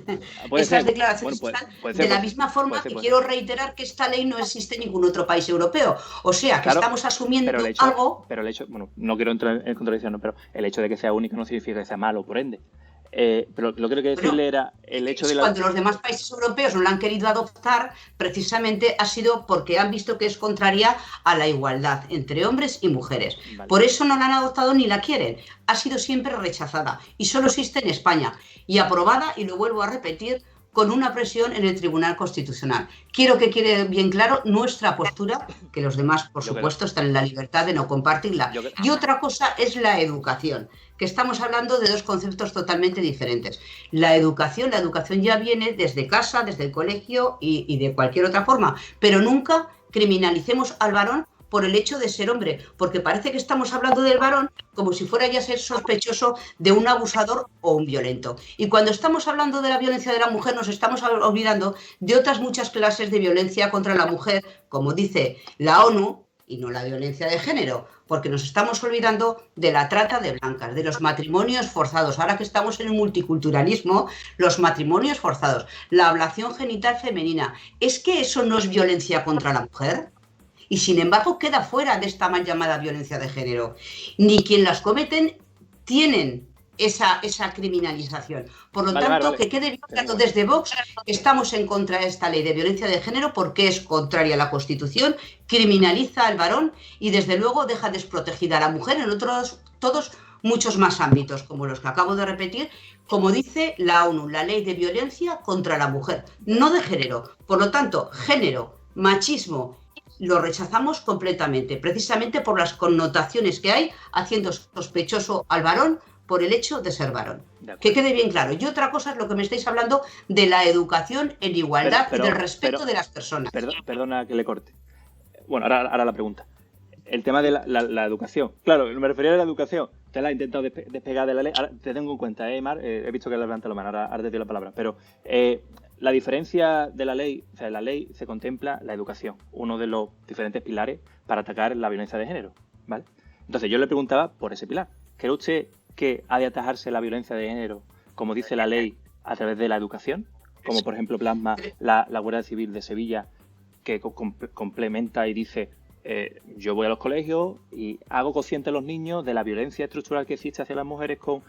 Esas declaraciones están de la misma forma que quiero reiterar que esta ley no existe en ningún otro país europeo. O sea, que estamos asumiendo algo... Pero el hecho, no quiero entrar en contradicción, pero el hecho de que sea única no significa que sea malo, por ende. Pero lo que quiero decirle era el hecho de cuando los demás países europeos no la han querido adoptar, precisamente ha sido porque han visto que es contraria a la igualdad entre hombres y mujeres. Vale. Por eso no la han adoptado ni la quieren. Ha sido siempre rechazada y solo existe en España y aprobada, y lo vuelvo a repetir, con una presión en el Tribunal Constitucional. Quiero que quede bien claro nuestra postura, que los demás, por supuesto, están en la libertad de no compartirla. Y otra cosa es la educación, que estamos hablando de dos conceptos totalmente diferentes. La educación ya viene desde casa, desde el colegio y de cualquier otra forma, pero nunca criminalicemos al varón por el hecho de ser hombre, porque parece que estamos hablando del varón como si fuera ya ser sospechoso de un abusador o un violento. Y cuando estamos hablando de la violencia de la mujer, nos estamos olvidando de otras muchas clases de violencia contra la mujer, como dice la ONU, y no la violencia de género, porque nos estamos olvidando de la trata de blancas, de los matrimonios forzados. Ahora que estamos en el multiculturalismo, los matrimonios forzados, la ablación genital femenina, ¿es que eso no es violencia contra la mujer? Y sin embargo queda fuera de esta mal llamada violencia de género. Ni quien las cometen tienen esa criminalización. Por lo tanto, que quede bien claro desde Vox, estamos en contra de esta ley de violencia de género porque es contraria a la Constitución, criminaliza al varón y desde luego deja desprotegida a la mujer en todos muchos más ámbitos, como los que acabo de repetir, como dice la ONU, la ley de violencia contra la mujer, no de género. Por lo tanto, género, machismo, lo rechazamos completamente, precisamente por las connotaciones que hay, haciendo sospechoso al varón por el hecho de ser varón. Que quede bien claro. Y otra cosa es lo que me estáis hablando de la educación en igualdad y del respeto de las personas. Perdona que le corte. Bueno, ahora la pregunta. El tema de la educación. Claro, me refería a la educación. Usted la ha intentado despegar de la ley. Ahora te tengo en cuenta, Mar. He visto que le levanta la mano. Ahora te doy la palabra. Pero la diferencia de la ley, o sea, en la ley se contempla la educación, uno de los diferentes pilares para atacar la violencia de género, ¿vale? Entonces yo le preguntaba por ese pilar. ¿Cree usted que ha de atajarse la violencia de género, como dice la ley, a través de la educación? Como por ejemplo plasma la Guardia Civil de Sevilla, que complementa y dice, yo voy a los colegios y hago consciente a los niños de la violencia estructural que existe hacia las mujeres con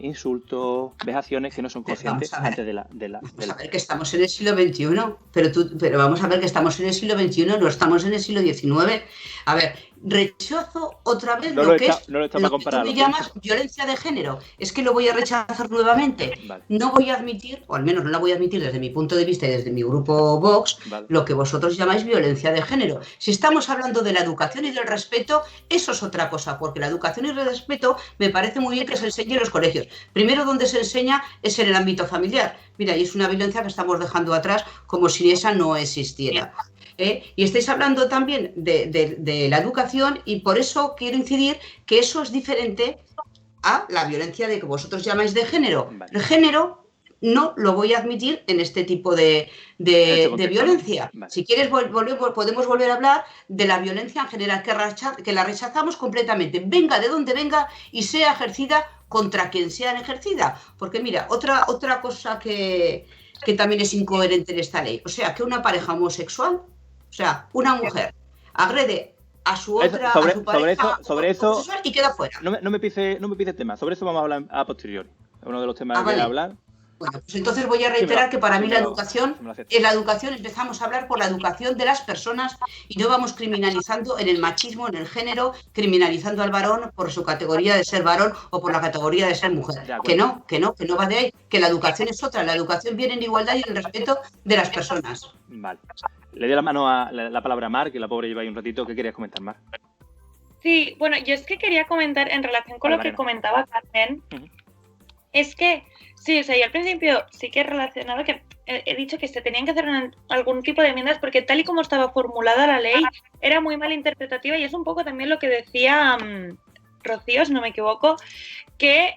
insultos, vejaciones que no son conscientes antes de la... Vamos a ver que estamos en el siglo XXI, pero vamos a ver que estamos en el siglo XXI, no estamos en el siglo XIX. A ver, rechazo otra vez lo que tú me llamas violencia de género. Es que lo voy a rechazar nuevamente. Vale. No voy a admitir, o al menos no la voy a admitir desde mi punto de vista y desde mi grupo Vox, lo que vosotros llamáis violencia de género. Si estamos hablando de la educación y del respeto, eso es otra cosa, porque la educación y el respeto me parece muy bien que se enseñe en los colegios. Primero, donde se enseña es en el ámbito familiar. Mira, y es una violencia que estamos dejando atrás como si esa no existiera. Y estáis hablando también de la educación y por eso quiero incidir que eso es diferente a la violencia de que vosotros llamáis de género. El género no lo voy a admitir en este tipo de violencia. Si quieres podemos volver a hablar de la violencia en general, que la rechazamos completamente, venga de donde venga y sea ejercida contra quien sea ejercida. Porque mira, otra cosa que también es incoherente en esta ley, o sea, que una pareja homosexual, o sea, una mujer agrede a su otra pareja sobre eso y queda fuera. No me pise el tema. Sobre eso vamos a hablar a posteriori. Es uno de los temas que voy a hablar. Bueno, pues entonces voy a reiterar que para mí la educación empezamos a hablar por la educación de las personas y no vamos criminalizando en el machismo, en el género, criminalizando al varón por su categoría de ser varón o por la categoría de ser mujer. Que no va de ahí, que la educación es otra. La educación viene en igualdad y en el respeto de las personas. Vale. Le doy la palabra a Mar, que la pobre lleva ahí un ratito. ¿Qué querías comentar, Mar? Sí, bueno, yo es que quería comentar en relación con lo que comentaba Carmen. Es que, sí, o sea, yo al principio sí que he relacionado que he dicho que se tenían que hacer algún tipo de enmiendas porque tal y como estaba formulada la ley era muy mal interpretativa y es un poco también lo que decía Rocío, si no me equivoco, que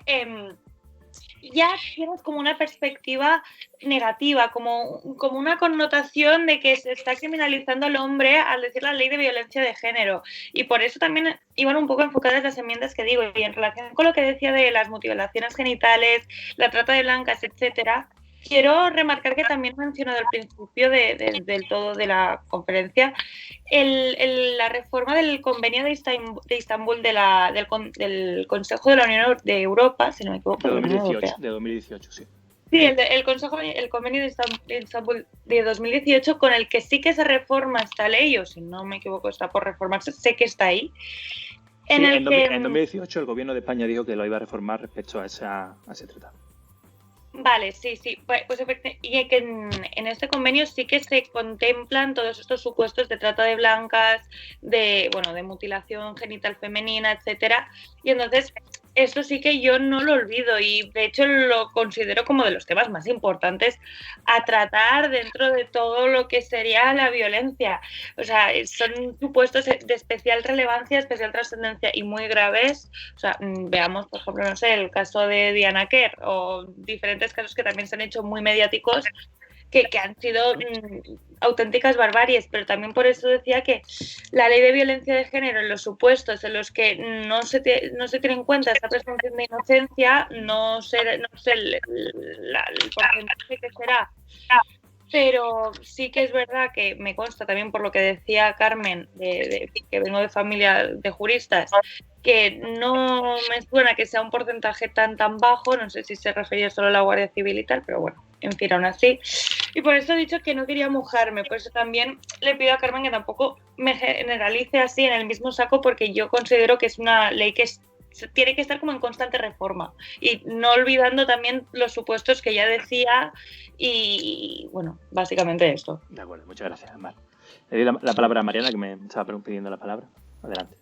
ya tienes como una perspectiva negativa, como una connotación de que se está criminalizando al hombre al decir la ley de violencia de género. Y por eso también iban un poco enfocadas las enmiendas que digo. Y en relación con lo que decía de las mutilaciones genitales, la trata de blancas, etcétera, quiero remarcar que también he mencionado al principio del todo de la conferencia la reforma del convenio de Estambul del Consejo de la Unión de Europa, si no me equivoco. De 2018, sí. Sí, el convenio de Estambul de 2018, con el que sí que se reforma esta ley, o si no me equivoco está por reformarse, sé que está ahí. En 2018 el gobierno de España dijo que lo iba a reformar respecto a ese tratado. Vale, sí. Pues y que en este convenio sí que se contemplan todos estos supuestos de trata de blancas, de mutilación genital femenina, etcétera. Y entonces esto sí que yo no lo olvido y de hecho lo considero como de los temas más importantes a tratar dentro de todo lo que sería la violencia. O sea, son supuestos de especial relevancia, especial trascendencia y muy graves. O sea, veamos, por ejemplo, no sé, el caso de Diana Kerr o diferentes casos que también se han hecho muy mediáticos que han sido auténticas barbaries, pero también por eso decía que la ley de violencia de género, en los supuestos en los que no se tiene en cuenta esa presunción de inocencia, no sé el porcentaje que será, pero sí que es verdad que me consta también por lo que decía Carmen, que vengo de familia de juristas, que no me suena que sea un porcentaje tan bajo, no sé si se refería solo a la Guardia Civil y tal, pero bueno, en fin, aún así. Y por eso he dicho que no quería mojarme, por eso también le pido a Carmen que tampoco me generalice así en el mismo saco, porque yo considero que es una ley que tiene que estar como en constante reforma y no olvidando también los supuestos que ya decía y bueno, básicamente esto. De acuerdo, muchas gracias, Mar. Le doy la palabra a Mariana, que me estaba pidiendo la palabra. Adelante.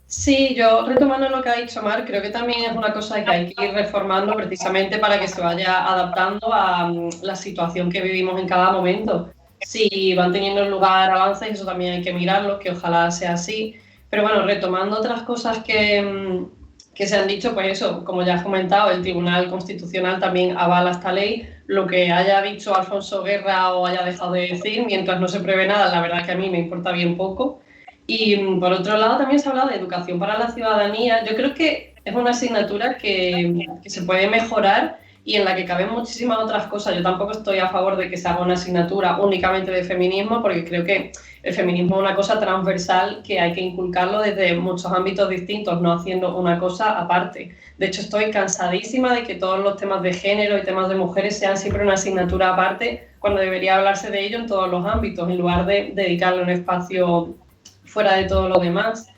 Sí, yo retomando lo que ha dicho Mar, creo que también es una cosa que hay que ir reformando precisamente para que se vaya adaptando a la situación que vivimos en cada momento. Si van teniendo lugar avances, eso también hay que mirarlo, que ojalá sea así. Pero bueno, retomando otras cosas que se han dicho, pues eso, como ya has comentado, el Tribunal Constitucional también avala esta ley. Lo que haya dicho Alfonso Guerra o haya dejado de decir, mientras no se prevé nada, la verdad que a mí me importa bien poco. Y por otro lado también se habla de educación para la ciudadanía. Yo creo que es una asignatura que se puede mejorar y en la que caben muchísimas otras cosas. Yo tampoco estoy a favor de que se haga una asignatura únicamente de feminismo, porque creo que el feminismo es una cosa transversal que hay que inculcarlo desde muchos ámbitos distintos, no haciendo una cosa aparte. De hecho, estoy cansadísima de que todos los temas de género y temas de mujeres sean siempre una asignatura aparte, cuando debería hablarse de ello en todos los ámbitos, en lugar de dedicarle un espacio fuera de todo lo demás.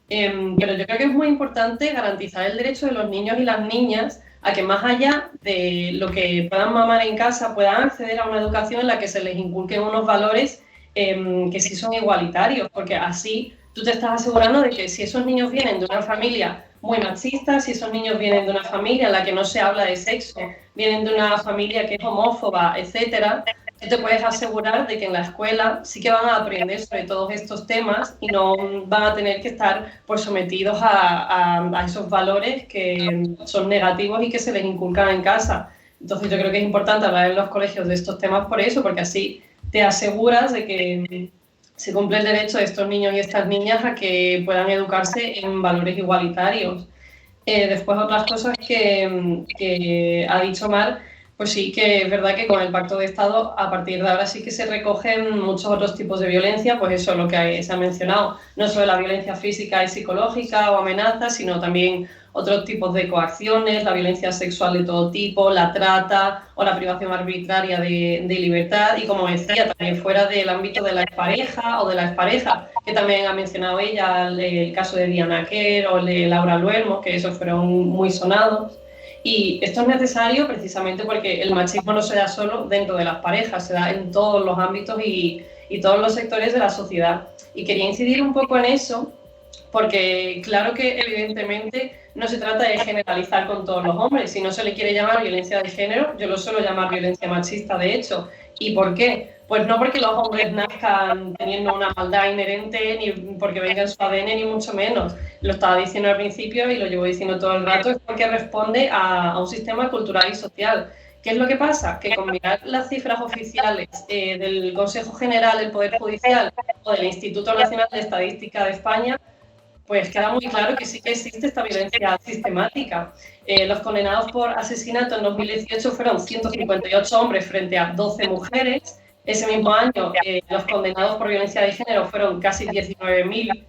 Pero yo creo que es muy importante garantizar el derecho de los niños y las niñas a que más allá de lo que puedan mamar en casa, puedan acceder a una educación en la que se les inculquen unos valores que sí son igualitarios, porque así tú te estás asegurando de que si esos niños vienen de una familia muy machista, si esos niños vienen de una familia en la que no se habla de sexo, vienen de una familia que es homófoba, etcétera, tú te puedes asegurar de que en la escuela sí que van a aprender sobre todos estos temas y no van a tener que estar pues, sometidos a esos valores que son negativos y que se les inculcan en casa. Entonces yo creo que es importante hablar en los colegios de estos temas por eso, porque así te aseguras de que se cumple el derecho de estos niños y estas niñas a que puedan educarse en valores igualitarios. Después otras cosas que ha dicho Mar, pues sí que es verdad que con el Pacto de Estado a partir de ahora sí que se recogen muchos otros tipos de violencia, pues eso es lo que se ha mencionado, no solo la violencia física y psicológica o amenazas, sino también otros tipos de coacciones, la violencia sexual de todo tipo, la trata o la privación arbitraria de libertad y, como decía, también fuera del ámbito de la expareja o de la expareja, que también ha mencionado ella, el caso de Diana Kerr o el de Laura Luermo, que esos fueron muy sonados. Y esto es necesario precisamente porque el machismo no se da solo dentro de las parejas, se da en todos los ámbitos y todos los sectores de la sociedad. Y quería incidir un poco en eso, porque claro que evidentemente no se trata de generalizar con todos los hombres. Si no se le quiere llamar violencia de género, yo lo suelo llamar violencia machista, de hecho. ¿Y por qué? Pues no porque los hombres nazcan teniendo una maldad inherente, ni porque venga en su ADN, ni mucho menos. Lo estaba diciendo al principio y lo llevo diciendo todo el rato, es porque responde a un sistema cultural y social. ¿Qué es lo que pasa? Que con mirar las cifras oficiales del Consejo General del Poder Judicial o del Instituto Nacional de Estadística de España, pues queda muy claro que sí que existe esta violencia sistemática. Los condenados por asesinato en 2018 fueron 158 hombres frente a 12 mujeres. Ese mismo año, los condenados por violencia de género fueron casi 19.000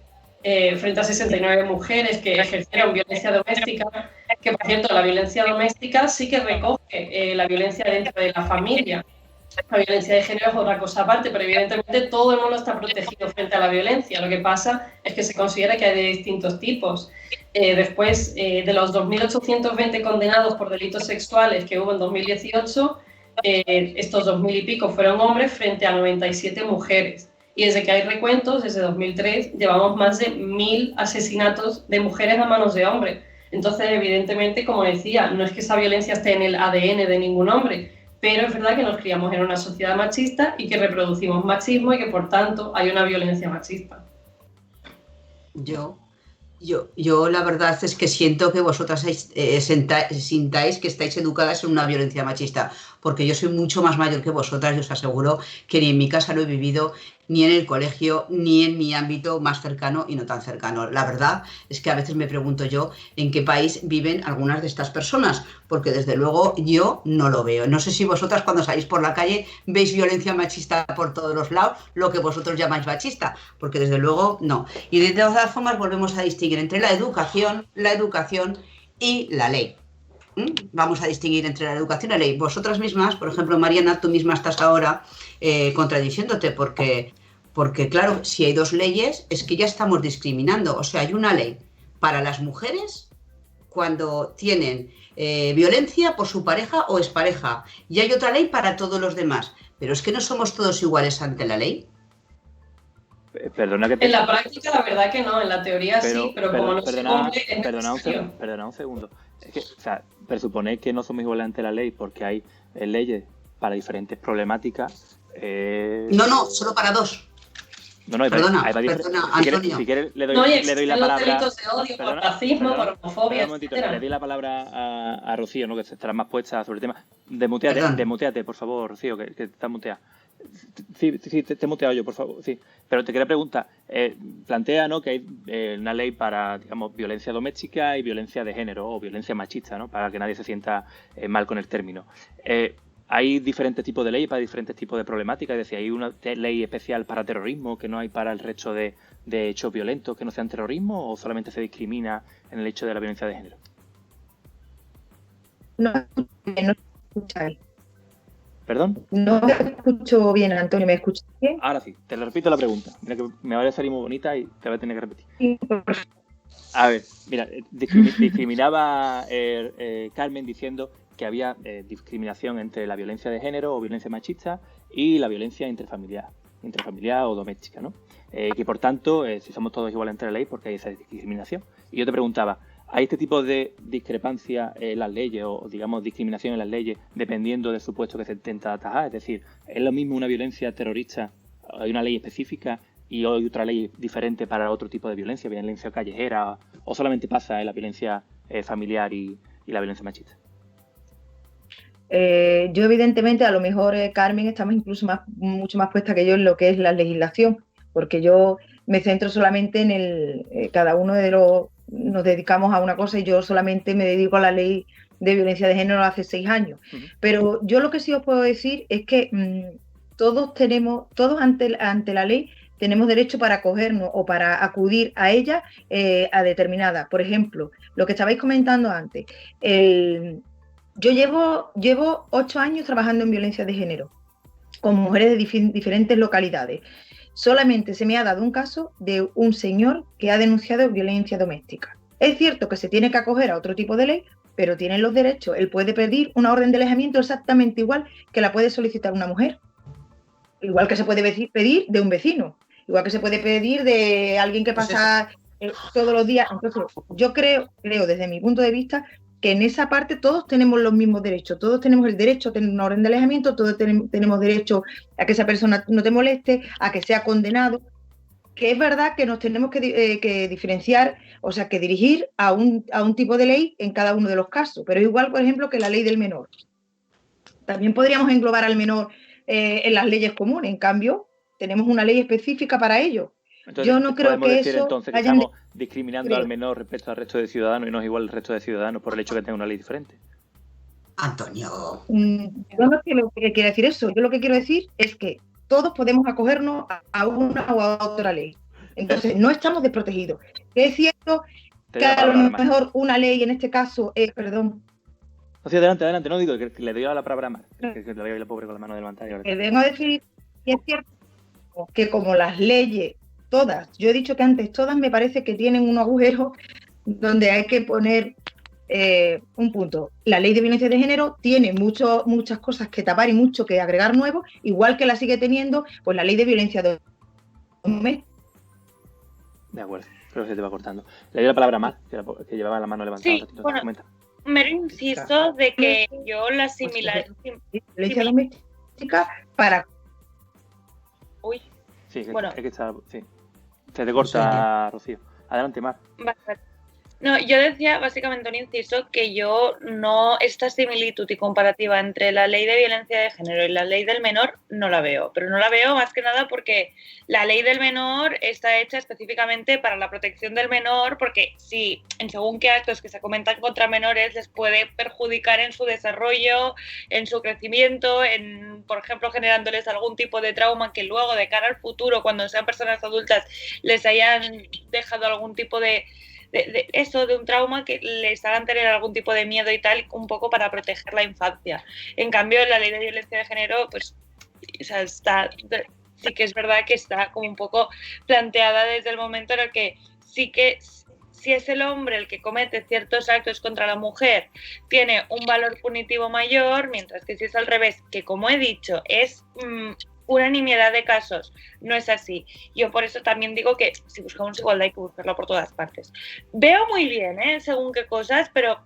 frente a 69 mujeres que ejercieron violencia doméstica, que por cierto, la violencia doméstica sí que recoge la violencia dentro de la familia. La violencia de género es otra cosa aparte, pero evidentemente todo el mundo está protegido frente a la violencia. Lo que pasa es que se considera que hay de distintos tipos. Después de los 2.820 condenados por delitos sexuales que hubo en 2018, estos 2.000 y pico fueron hombres frente a 97 mujeres. Y desde que hay recuentos, desde 2003, llevamos más de 1.000 asesinatos de mujeres a manos de hombres. Entonces, evidentemente, como decía, no es que esa violencia esté en el ADN de ningún hombre, pero es verdad que nos criamos en una sociedad machista y que reproducimos machismo y que, por tanto, hay una violencia machista. Yo la verdad es que siento que vosotras sintáis que estáis educadas en una violencia machista, porque yo soy mucho más mayor que vosotras y os aseguro que ni en mi casa lo he vivido, ni en el colegio, ni en mi ámbito más cercano y no tan cercano. La verdad es que a veces me pregunto yo en qué país viven algunas de estas personas, porque desde luego yo no lo veo. No sé si vosotras cuando salís por la calle veis violencia machista por todos los lados, lo que vosotros llamáis machista, porque desde luego no. Y de todas formas volvemos a distinguir entre la educación y la ley. Vamos a distinguir entre la educación y la ley. Vosotras mismas, por ejemplo, Mariana, tú misma estás ahora contradiciéndote porque, claro, si hay dos leyes es que ya estamos discriminando. O sea, hay una ley para las mujeres cuando tienen violencia por su pareja o expareja y hay otra ley para todos los demás. Pero es que no somos todos iguales ante la ley. Perdona que te... En la práctica, la verdad que no, en la teoría sí, pero como no se cumple, es necesario. Perdona un segundo. Es que, o sea, presuponer que no somos iguales ante la ley porque hay leyes para diferentes problemáticas. No, solo para dos. No, perdona, Antonio. Si quieres, le doy la palabra. Delitos de odio, por racismo, por homofobia, etcétera. Le doy la palabra a Rocío, ¿no? Que estará más puesta sobre el tema. Demuteate, por favor, Rocío, que está muteada. Sí, te he muteado yo, por favor. Sí. Pero te quería preguntar, plantea, ¿no?, que hay una ley para, digamos, violencia doméstica y violencia de género o violencia machista, ¿no?, para que nadie se sienta mal con el término. Hay diferentes tipos de leyes para diferentes tipos de problemáticas, es decir, hay una ley especial para terrorismo que no hay para el resto de hechos violentos que no sean terrorismo, o solamente se discrimina en el hecho de la violencia de género. No escucháis. ¿Perdón? No me escucho bien, Antonio, ¿me escuchas bien? Ahora sí, te lo repito la pregunta. Mira que me va a salir muy bonita y te voy a tener que repetir. Sí, A ver, mira, discriminaba Carmen diciendo que había discriminación entre la violencia de género o violencia machista y la violencia intrafamiliar o doméstica, ¿no? Que por tanto, si somos todos iguales ante la ley, porque hay esa discriminación. Y yo te preguntaba, ¿hay este tipo de discrepancia en las leyes o, digamos, discriminación en las leyes dependiendo del supuesto que se intenta atajar? Es decir, ¿es lo mismo una violencia terrorista, hay una ley específica y hay otra ley diferente para otro tipo de violencia callejera, o solamente pasa en la violencia familiar y la violencia machista? Yo evidentemente, a lo mejor Carmen está mucho más puesta que yo en lo que es la legislación, porque yo me centro solamente en cada uno de nos dedicamos a una cosa y yo solamente me dedico a la ley de violencia de género hace 6 años. Pero yo lo que sí os puedo decir es que todos ante la ley tenemos derecho para acogernos o para acudir a ella a determinada. Por ejemplo, lo que estabais comentando antes, yo llevo 8 años trabajando en violencia de género con mujeres de diferentes localidades. Solamente se me ha dado un caso de un señor que ha denunciado violencia doméstica. Es cierto que se tiene que acoger a otro tipo de ley, pero tiene los derechos. Él puede pedir una orden de alejamiento exactamente igual que la puede solicitar una mujer. Igual que se puede pedir de un vecino. Igual que se puede pedir de alguien que pasa todos los días. Entonces, yo creo desde mi punto de vista que en esa parte todos tenemos los mismos derechos, todos tenemos el derecho a tener una orden de alejamiento, todos tenemos derecho a que esa persona no te moleste, a que sea condenado, que es verdad que nos tenemos que diferenciar, o sea, que dirigir a un tipo de ley en cada uno de los casos, pero igual, por ejemplo, que la ley del menor. También podríamos englobar al menor en las leyes comunes, en cambio, tenemos una ley específica para ello. Entonces, yo no creo podemos que decir eso entonces que vayan estamos discriminando creo. al menor respecto al resto de ciudadanos y no es igual el resto de ciudadanos por el hecho de que tenga una ley diferente. Antonio. Yo no quiero que quiera decir eso. Yo lo que quiero decir es que todos podemos acogernos a una o a otra ley. Entonces, no estamos desprotegidos. Que es cierto Te que doy la a lo palabra, Mar. mejor una ley en este caso es, perdón, No, sí, adelante, no digo que le doy la palabra a Mar, que le doy a la pobre con la mano levantada. Y ahora- que vengo a decir que es cierto que como las leyes, todas, yo he dicho que antes todas me parece que tienen un agujero donde hay que poner un punto. La ley de violencia de género tiene muchas cosas que tapar y mucho que agregar nuevo, igual que la sigue teniendo pues la ley de violencia doméstica. De acuerdo, creo que se te va cortando. Le doy la palabra a Mar, que llevaba la mano levantada. Sí, un ratito. bueno. Comenta. Mero inciso de que yo la similar... Violencia doméstica para... Uy, Sí, Bueno. es que está... Sí. Se te corta, Rocío. Adelante, Mar. vale. No, yo decía básicamente un inciso que yo no, esta similitud y comparativa entre la ley de violencia de género y la ley del menor no la veo, pero no la veo más que nada porque la ley del menor está hecha específicamente para la protección del menor, porque si en según qué actos que se comentan contra menores les puede perjudicar en su desarrollo, en su crecimiento, en, por ejemplo, generándoles algún tipo de trauma que luego de cara al futuro, cuando sean personas adultas, les hayan dejado algún tipo de un trauma que les hagan tener algún tipo de miedo y tal, un poco para proteger la infancia. En cambio, la ley de violencia de género, pues, o sea, sí que es verdad que está como un poco planteada desde el momento en el que sí que si es el hombre el que comete ciertos actos contra la mujer, tiene un valor punitivo mayor, mientras que si es al revés, que como he dicho, es una nimiedad de casos, no es así. Yo por eso también digo que si buscamos igualdad hay que buscarla por todas partes. Veo muy bien, según qué cosas, pero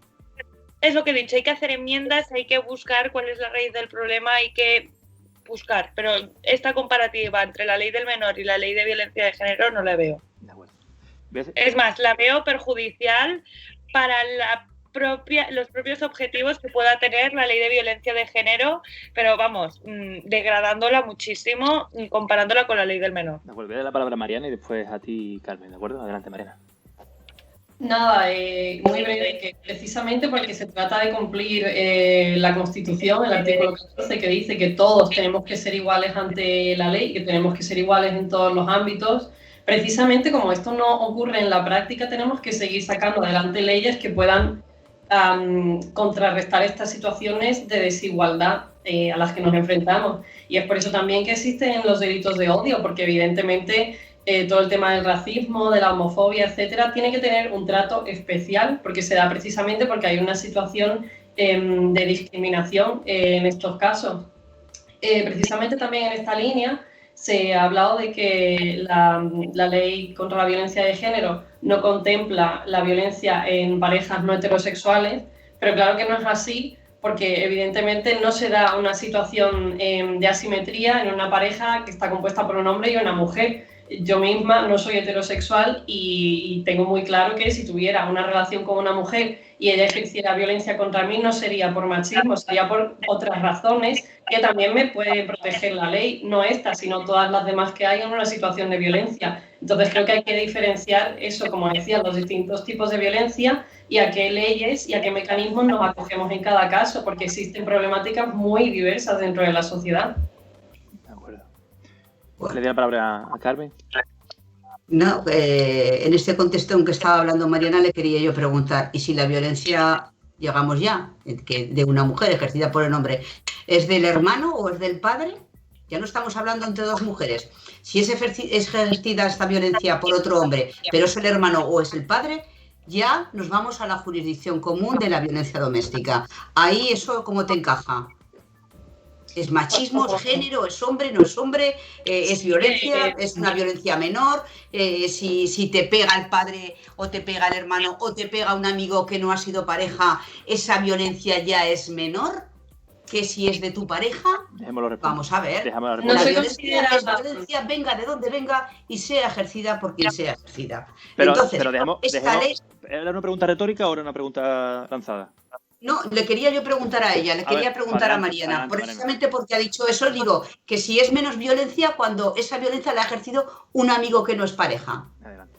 es lo que he dicho, hay que hacer enmiendas, hay que buscar cuál es la raíz del problema, hay que buscar, pero esta comparativa entre la ley del menor y la ley de violencia de género no la veo. De acuerdo. ¿Ves? Es más, la veo perjudicial para los propios objetivos que pueda tener la ley de violencia de género, pero vamos, degradándola muchísimo y comparándola con la ley del menor. De acuerdo, voy a dar la palabra a Mariana y después a ti, Carmen, ¿de acuerdo? Adelante, Mariana. Nada, muy breve, que precisamente porque se trata de cumplir la Constitución, el artículo 14, que dice que todos tenemos que ser iguales ante la ley, que tenemos que ser iguales en todos los ámbitos. Precisamente como esto no ocurre en la práctica, tenemos que seguir sacando adelante leyes que puedan contrarrestar estas situaciones de desigualdad a las que nos enfrentamos. Y es por eso también que existen los delitos de odio, porque evidentemente todo el tema del racismo, de la homofobia, etcétera, tiene que tener un trato especial, porque se da precisamente porque hay una situación de discriminación en estos casos. Precisamente también en esta línea se ha hablado de que la ley contra la violencia de género no contempla la violencia en parejas no heterosexuales, pero claro que no es así, porque evidentemente no se da una situación de asimetría en una pareja que está compuesta por un hombre y una mujer. Yo misma no soy heterosexual y tengo muy claro que si tuviera una relación con una mujer y ella ejerciera violencia contra mí, no sería por machismo, sería por otras razones que también me puede proteger la ley, no esta, sino todas las demás que hay en una situación de violencia. Entonces creo que hay que diferenciar eso, como decía, los distintos tipos de violencia y a qué leyes y a qué mecanismos nos acogemos en cada caso, porque existen problemáticas muy diversas dentro de la sociedad. De acuerdo. Le doy la palabra a Carmen. No, en este contexto en que estaba hablando Mariana le quería yo preguntar, ¿y si la violencia, llegamos ya, que de una mujer ejercida por el hombre, es del hermano o es del padre? Ya no estamos hablando entre dos mujeres. Si es ejercida esta violencia por otro hombre, pero es el hermano o es el padre, ya nos vamos a la jurisdicción común de la violencia doméstica. Ahí eso, ¿cómo te encaja? ¿Es machismo, es género, es hombre, no es hombre, es violencia, es una violencia menor? Si te pega el padre o te pega el hermano o te pega un amigo que no ha sido pareja, ¿esa violencia ya es menor que si es de tu pareja? Vamos a ver. La violencia venga de donde venga y sea ejercida por quien sea ejercida. Pero, entonces, pero esta ley... ¿era una pregunta retórica o era una pregunta lanzada? No, le quería yo preguntar a ella, le quería preguntar a Mariana, precisamente porque ha dicho eso, digo, que si es menos violencia cuando esa violencia la ha ejercido un amigo que no es pareja. Adelante.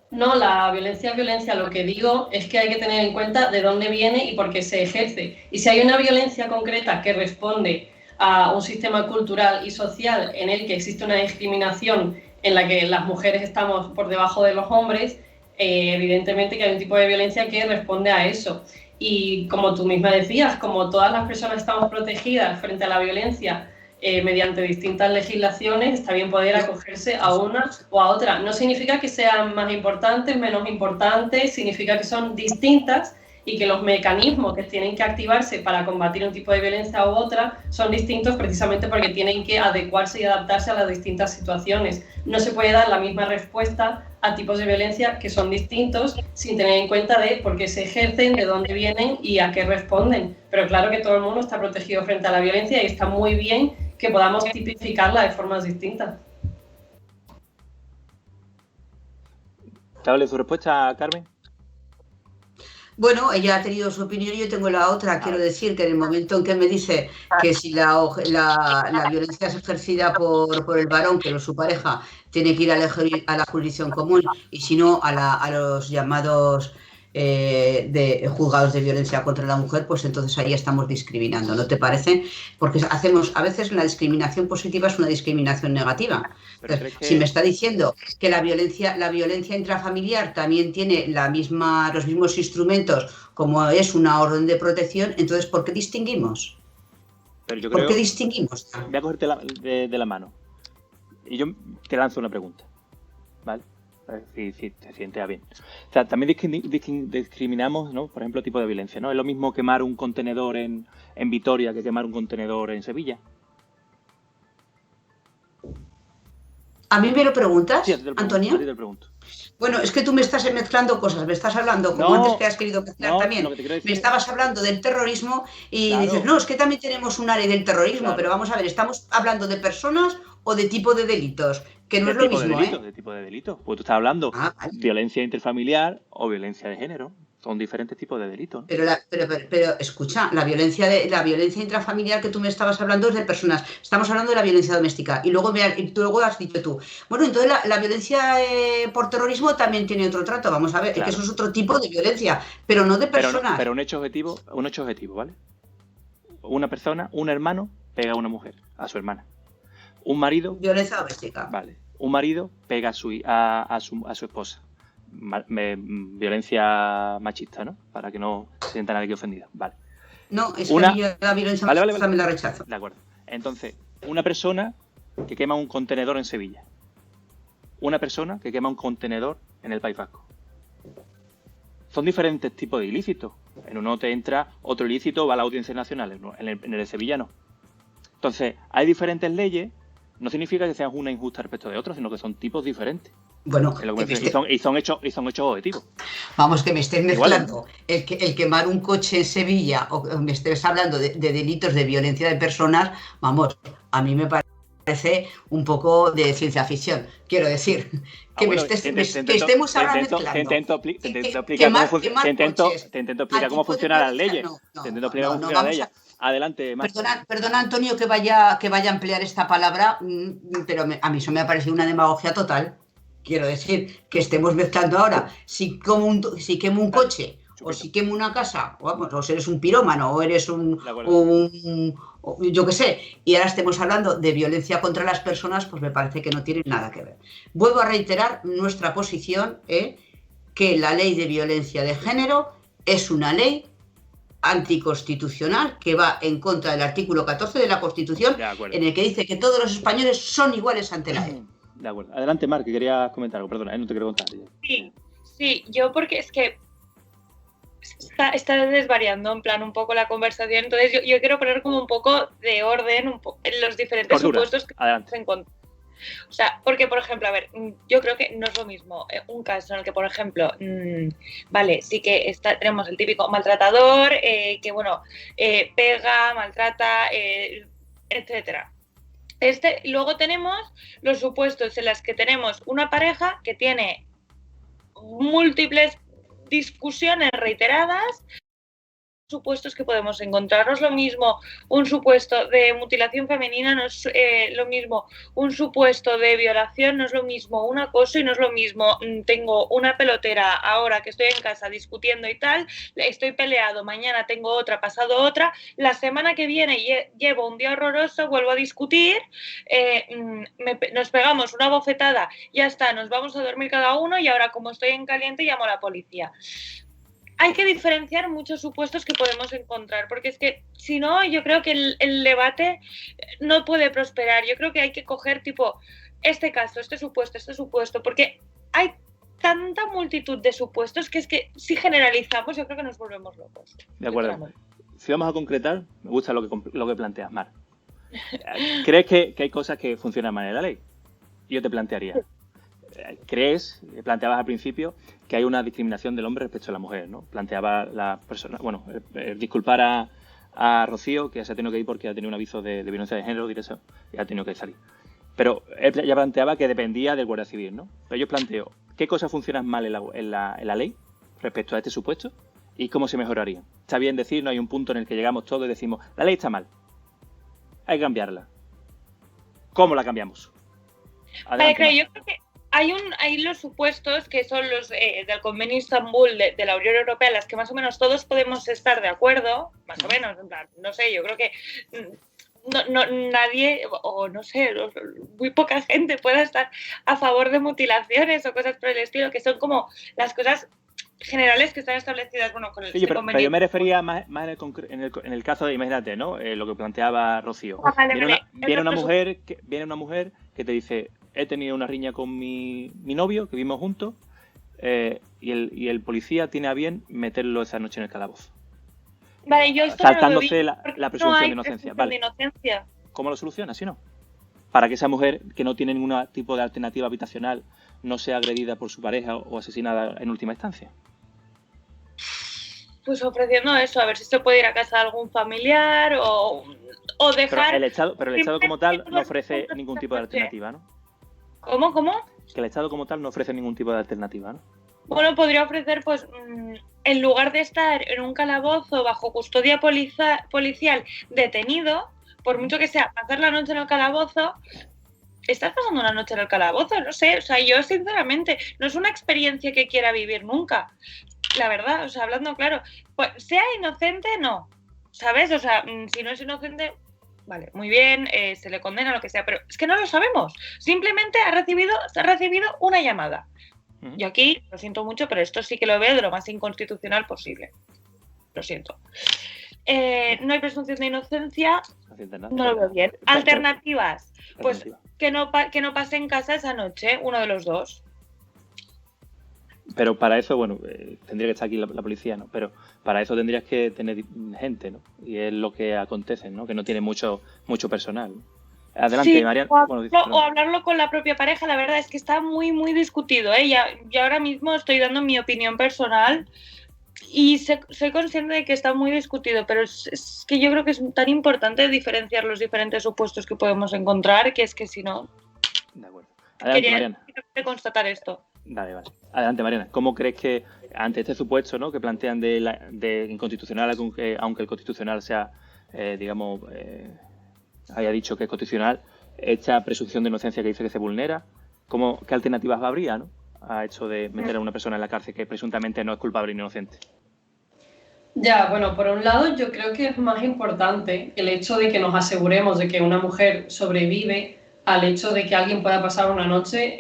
No, la violencia es violencia. Lo que digo es que hay que tener en cuenta de dónde viene y por qué se ejerce. Y si hay una violencia concreta que responde a un sistema cultural y social en el que existe una discriminación en la que las mujeres estamos por debajo de los hombres, evidentemente que hay un tipo de violencia que responde a eso. Y como tú misma decías, como todas las personas estamos protegidas frente a la violencia mediante distintas legislaciones, está bien poder acogerse a una o a otra. No significa que sean más importantes, menos importantes, significa que son distintas y que los mecanismos que tienen que activarse para combatir un tipo de violencia u otra son distintos precisamente porque tienen que adecuarse y adaptarse a las distintas situaciones. No se puede dar la misma respuesta a tipos de violencia que son distintos sin tener en cuenta de por qué se ejercen, de dónde vienen y a qué responden. Pero claro que todo el mundo está protegido frente a la violencia y está muy bien que podamos tipificarla de formas distintas. ¿Te vale su respuesta, Carmen? Bueno, ella ha tenido su opinión y yo tengo la otra. Quiero decir que en el momento en que me dice que si la violencia es ejercida por el varón, que no es su pareja, tiene que ir a la jurisdicción común y si no a los llamados de juzgados de violencia contra la mujer, pues entonces ahí estamos discriminando, ¿no te parece? Porque a veces la discriminación positiva es una discriminación negativa. Entonces, si me está diciendo que la violencia intrafamiliar también tiene los mismos instrumentos como es una orden de protección, entonces ¿por qué distinguimos? Pero yo creo, ¿por qué distinguimos? Voy a cogerte de la mano y yo te lanzo una pregunta, ¿vale? Si te sientes bien. O sea, también discriminamos, ¿no? Por ejemplo, tipo de violencia, ¿no? Es lo mismo quemar un contenedor en Vitoria que quemar un contenedor en Sevilla. ¿A mí me lo preguntas, sí, Antonio? Te lo pregunto. Bueno, es que tú me estás mezclando cosas, me estás hablando, como antes que has querido mezclar también, me estabas hablando del terrorismo y dices, no, es que también tenemos una ley del terrorismo, pero vamos a ver, ¿estamos hablando de personas o de tipo de delitos? Que no es lo mismo, De tipo de delitos, porque tú estás hablando violencia interfamiliar o violencia de género. Son diferentes tipos de delitos, ¿no? Pero escucha, la violencia intrafamiliar que tú me estabas hablando es de personas. Estamos hablando de la violencia doméstica. Y luego has dicho tú, bueno, entonces la violencia por terrorismo también tiene otro trato. Vamos a ver, claro. Es que eso es otro tipo de violencia, pero no de personas. Pero un hecho objetivo, ¿vale? Una persona, un hermano, pega a una mujer, a su hermana. Un marido... Violencia doméstica. Vale. Un marido pega a su esposa. Violencia machista, ¿no? Para que no se sienta nadie ofendido. Vale. No, es que la violencia machista también la rechazo. De acuerdo. Entonces, una persona que quema un contenedor en Sevilla. Una persona que quema un contenedor en el País Vasco. Son diferentes tipos de ilícitos. En uno te entra otro ilícito, va a la Audiencia Nacional. En el de Sevilla no. Entonces, hay diferentes leyes. No significa que sean una injusta respecto de otros, sino que son tipos diferentes. Bueno, y son hechos objetivos. Vamos, que me estés mezclando el quemar un coche en Sevilla o me estés hablando de delitos de violencia de personas, vamos, a mí me parece un poco de ciencia ficción. Quiero decir, que estemos ahora mezclando. Te intento explicar cómo funcionan las leyes. Te intento explicar cómo funcionan las leyes. Adelante, Marta. Perdona, Antonio, que vaya a emplear esta palabra, pero a mí eso me ha parecido una demagogia total. Quiero decir, que estemos mezclando ahora, si quemo un coche, o si quemo una casa, o si eres un pirómano, o eres yo qué sé, y ahora estemos hablando de violencia contra las personas, pues me parece que no tiene nada que ver. Vuelvo a reiterar nuestra posición, que la ley de violencia de género es una ley anticonstitucional que va en contra del artículo 14 de la Constitución, en el que dice que todos los españoles son iguales ante la ley. De acuerdo. Adelante, Mar, que querías comentar algo. Perdona, no te quiero contar. Sí, yo porque es que está desvariando en plan un poco la conversación, entonces yo quiero poner como un poco de orden en los diferentes supuestos que se encuentran. O sea, porque, por ejemplo, a ver, yo creo que no es lo mismo un caso en el que, por ejemplo, vale, sí que tenemos el típico maltratador, que, bueno, pega, maltrata, etcétera. Luego tenemos los supuestos en los que tenemos una pareja que tiene múltiples discusiones reiteradas supuestos que podemos encontrar. No es lo mismo un supuesto de mutilación femenina, no es lo mismo un supuesto de violación, no es lo mismo un acoso y no es lo mismo tengo una pelotera ahora que estoy en casa discutiendo y tal, estoy peleado, mañana tengo otra, pasado otra, la semana que viene llevo un día horroroso, vuelvo a discutir, nos pegamos una bofetada, ya está, nos vamos a dormir cada uno y ahora como estoy en caliente llamo a la policía. Hay que diferenciar muchos supuestos que podemos encontrar, porque es que si no, yo creo que el debate no puede prosperar. Yo creo que hay que coger tipo este caso, este supuesto, porque hay tanta multitud de supuestos que es que si generalizamos yo creo que nos volvemos locos. De acuerdo. Si vamos a concretar, me gusta lo que planteas, Mar. ¿Crees que hay cosas que funcionan mal en la ley? Yo te plantearía. Planteabas al principio que hay una discriminación del hombre respecto a la mujer, ¿no? Planteaba la persona, bueno, disculpar a Rocío, que se ha tenido que ir porque ha tenido un aviso de violencia de género directo y ha tenido que salir. Pero él ya planteaba que dependía del Guardia Civil, ¿no? Pero yo planteo, ¿qué cosas funcionan mal en la ley respecto a este supuesto y cómo se mejoraría? Está bien decir, no hay un punto en el que llegamos todos y decimos, la ley está mal, hay que cambiarla. ¿Cómo la cambiamos? Vale, claro, yo creo que hay los supuestos que son los del Convenio Estambul de la Unión Europea, en las que más o menos todos podemos estar de acuerdo, más o menos, en plan, no sé, yo creo que nadie, o no sé, muy poca gente pueda estar a favor de mutilaciones o cosas por el estilo, que son como las cosas generales que están establecidas, bueno, con el pero yo me refería más en el caso de, imagínate, ¿no? Lo que planteaba Rocío. Viene una mujer que te dice, he tenido una riña con mi novio, que vivimos juntos, y el policía tiene a bien meterlo esa noche en el calabozo. Vale, yo esto saltándose la presunción de inocencia. Vale. De inocencia. ¿Cómo lo soluciona, si no? Para que esa mujer, que no tiene ningún tipo de alternativa habitacional, no sea agredida por su pareja o asesinada en última instancia. Pues ofreciendo eso, a ver si se puede ir a casa de algún familiar o dejar... Pero el Estado como tal no ofrece ningún tipo de alternativa, ¿no? ¿Cómo? Que el Estado como tal no ofrece ningún tipo de alternativa, ¿no? Bueno, podría ofrecer, pues, en lugar de estar en un calabozo bajo custodia policial detenido, por mucho que sea pasar la noche en el calabozo, estás pasando una noche en el calabozo, no sé, o sea, yo sinceramente, no es una experiencia que quiera vivir nunca, la verdad, o sea, hablando claro, pues, sea inocente, no, ¿sabes? O sea, si no es inocente, vale, muy bien, se le condena lo que sea, pero es que no lo sabemos, simplemente se ha recibido una llamada. Yo aquí, lo siento mucho, pero esto sí que lo veo de lo más inconstitucional posible. Lo siento. No hay presunción de inocencia, no lo veo bien. Alternativas, pues que no pase en casa esa noche, uno de los dos. Pero para eso, bueno, tendría que estar aquí la policía, ¿no? Pero para eso tendrías que tener gente, ¿no? Y es lo que acontece, ¿no? Que no tiene mucho personal, ¿no? Adelante, sí, Mariana. O hablarlo con la propia pareja, la verdad es que está muy, muy discutido, ¿eh? Yo ahora mismo estoy dando mi opinión personal y soy consciente de que está muy discutido, pero es que yo creo que es tan importante diferenciar los diferentes supuestos que podemos encontrar, que es que si no... De acuerdo. Adelante, Mariana. Quería constatar esto. Vale. Adelante, Mariana. ¿Cómo crees que ante este supuesto, ¿no?, que plantean de inconstitucional, aunque el constitucional sea, haya dicho que es constitucional, esta presunción de inocencia que dice que se vulnera, ¿qué alternativas habría, ¿no?, a hecho de meter a una persona en la cárcel que presuntamente no es culpable ni inocente? Ya, bueno, por un lado yo creo que es más importante el hecho de que nos aseguremos de que una mujer sobrevive al hecho de que alguien pueda pasar una noche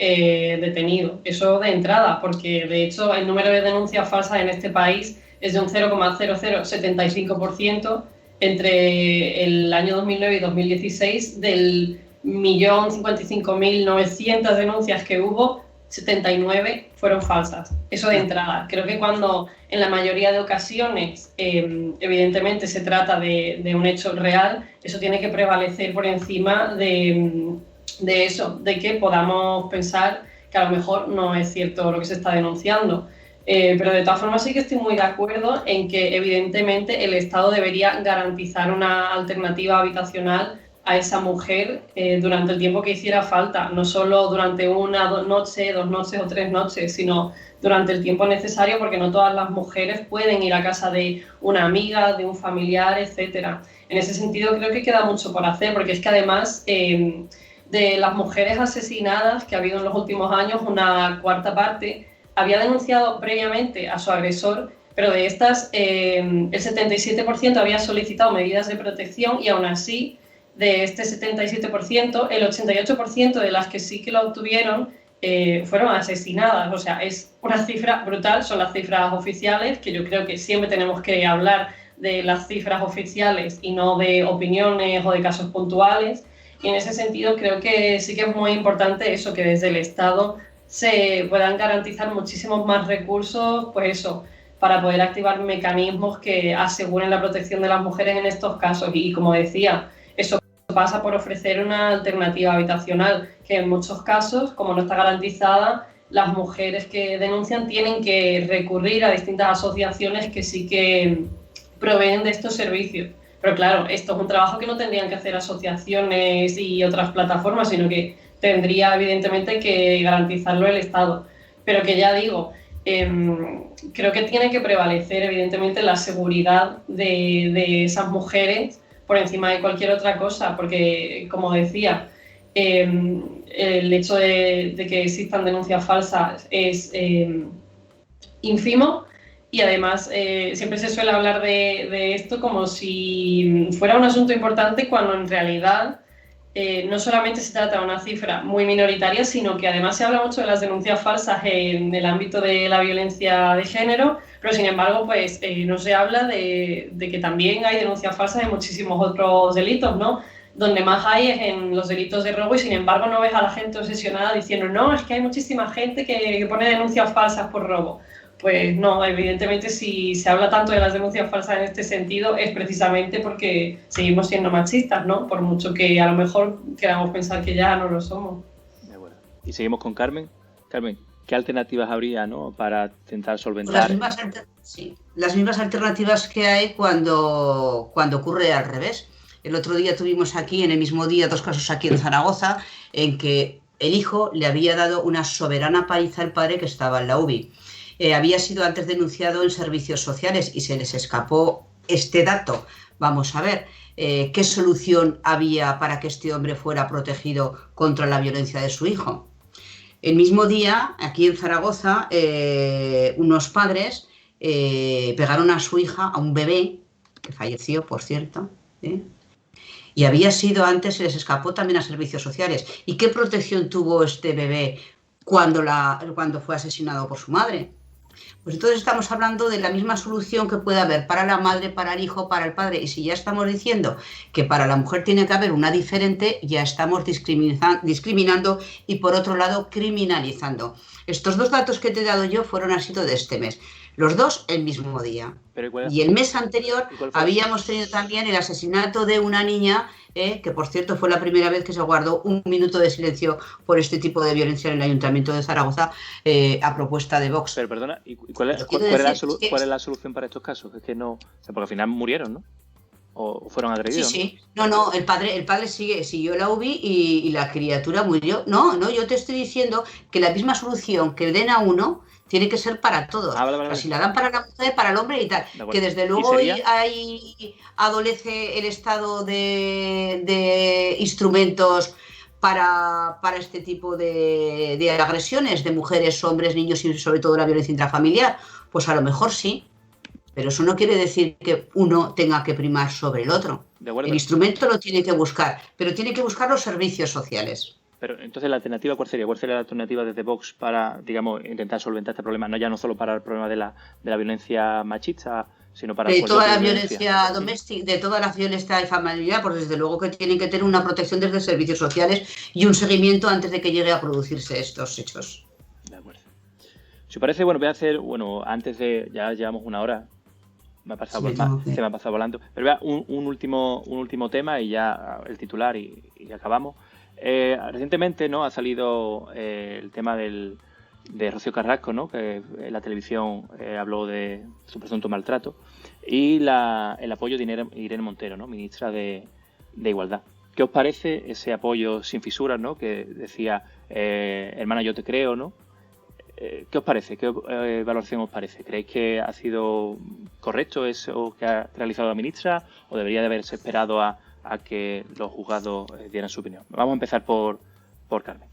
detenido. Eso de entrada, porque de hecho el número de denuncias falsas en este país es de un 0,0075%, entre el año 2009 y 2016, del 1.055.900 denuncias que hubo, 79 fueron falsas. Eso de entrada. Creo que cuando en la mayoría de ocasiones evidentemente se trata de un hecho real, eso tiene que prevalecer por encima de eso, de que podamos pensar que a lo mejor no es cierto lo que se está denunciando. Pero de todas formas sí que estoy muy de acuerdo en que evidentemente el Estado debería garantizar una alternativa habitacional a esa mujer durante el tiempo que hiciera falta, no solo durante una, 2 noches, 2 noches o 3 noches, sino durante el tiempo necesario, porque no todas las mujeres pueden ir a casa de una amiga, de un familiar, etcétera. En ese sentido creo que queda mucho por hacer, porque es que además de las mujeres asesinadas que ha habido en los últimos años, una cuarta parte había denunciado previamente a su agresor, pero de estas el 77% había solicitado medidas de protección y aún así de este 77%, el 88% de las que sí que lo obtuvieron fueron asesinadas. O sea, es una cifra brutal, son las cifras oficiales, que yo creo que siempre tenemos que hablar de las cifras oficiales y no de opiniones o de casos puntuales. Y en ese sentido creo que sí que es muy importante eso, que desde el Estado se puedan garantizar muchísimos más recursos, pues eso, para poder activar mecanismos que aseguren la protección de las mujeres en estos casos. Y como decía, eso pasa por ofrecer una alternativa habitacional, que en muchos casos, como no está garantizada, las mujeres que denuncian tienen que recurrir a distintas asociaciones que sí que proveen de estos servicios. Pero claro, esto es un trabajo que no tendrían que hacer asociaciones y otras plataformas, sino que tendría evidentemente que garantizarlo el Estado. Pero que ya digo, creo que tiene que prevalecer evidentemente la seguridad de esas mujeres por encima de cualquier otra cosa, porque como decía, el hecho de que existan denuncias falsas es ínfimo. Y además siempre se suele hablar de esto como si fuera un asunto importante, cuando en realidad no solamente se trata de una cifra muy minoritaria, sino que además se habla mucho de las denuncias falsas en el ámbito de la violencia de género, pero sin embargo pues no se habla de que también hay denuncias falsas en muchísimos otros delitos, ¿no? Donde más hay es en los delitos de robo, y sin embargo no ves a la gente obsesionada diciendo no, es que hay muchísima gente que pone denuncias falsas por robo. Pues no, evidentemente si se habla tanto de las denuncias falsas en este sentido es precisamente porque seguimos siendo machistas, ¿no? Por mucho que a lo mejor queramos pensar que ya no lo somos. De acuerdo. Y seguimos con Carmen. Carmen, ¿qué alternativas habría, ¿no?, para intentar solventar? Las mismas alternativas que hay cuando ocurre al revés. El otro día tuvimos aquí, en el mismo día, 2 casos aquí en Zaragoza, en que el hijo le había dado una soberana paliza al padre que estaba en la UBI. Había sido antes denunciado en servicios sociales y se les escapó este dato. Vamos a ver qué solución había para que este hombre fuera protegido contra la violencia de su hijo. El mismo día, aquí en Zaragoza, unos padres pegaron a su hija, a un bebé, que falleció, por cierto, y había sido antes, se les escapó también a servicios sociales. ¿Y qué protección tuvo este bebé cuando fue asesinado por su madre? Pues entonces estamos hablando de la misma solución que puede haber para la madre, para el hijo, para el padre. Y si ya estamos diciendo que para la mujer tiene que haber una diferente, ya estamos discriminando y, por otro lado, criminalizando. Estos 2 datos que te he dado yo han sido de este mes. Los 2 el mismo día. Y el mes anterior habíamos tenido también el asesinato de una niña, que por cierto fue la primera vez que se guardó 1 minuto de silencio por este tipo de violencia en el Ayuntamiento de Zaragoza, a propuesta de Vox. Pero perdona, ¿y cuál es la solución para estos casos? Es que no, o sea, porque al final murieron, ¿no? ¿O fueron agredidos? Sí. No, el padre siguió la UBI y la criatura murió. No, yo te estoy diciendo que la misma solución que den a uno tiene que ser para todos. Vale. O sea, si la dan para la mujer, para el hombre y tal. Que desde luego hoy adolece el Estado de instrumentos para este tipo de agresiones de mujeres, hombres, niños y sobre todo la violencia intrafamiliar. Pues a lo mejor sí. Pero eso no quiere decir que uno tenga que primar sobre el otro. El instrumento lo tiene que buscar, pero tiene que buscar los servicios sociales. Pero entonces, ¿la alternativa cuál sería? ¿Cuál sería la alternativa desde Vox para, digamos, intentar solventar este problema? No solo para el problema de la violencia machista, sino para... De toda la violencia doméstica, de toda la violencia familiar, pues desde luego que tienen que tener una protección desde servicios sociales y un seguimiento antes de que llegue a producirse estos hechos. De acuerdo. Si os parece, voy a hacer, antes de... Ya llevamos 1 hora. Se me ha pasado volando. Pero vea, un último tema y ya el titular y acabamos. Recientemente, ¿no?, ha salido el tema de Rocío Carrasco, ¿no?, que en la televisión habló de su presunto maltrato, y el apoyo de Irene Montero, ¿no?, ministra de Igualdad, ¿Qué os parece ese apoyo sin fisuras, ¿no? Que decía, hermana, yo te creo, ¿no? ¿Qué os parece? ¿Qué valoración os parece? ¿Creéis que ha sido correcto eso que ha realizado la ministra o debería de haberse esperado a que los juzgados dieran su opinión? Vamos a empezar por Carmen.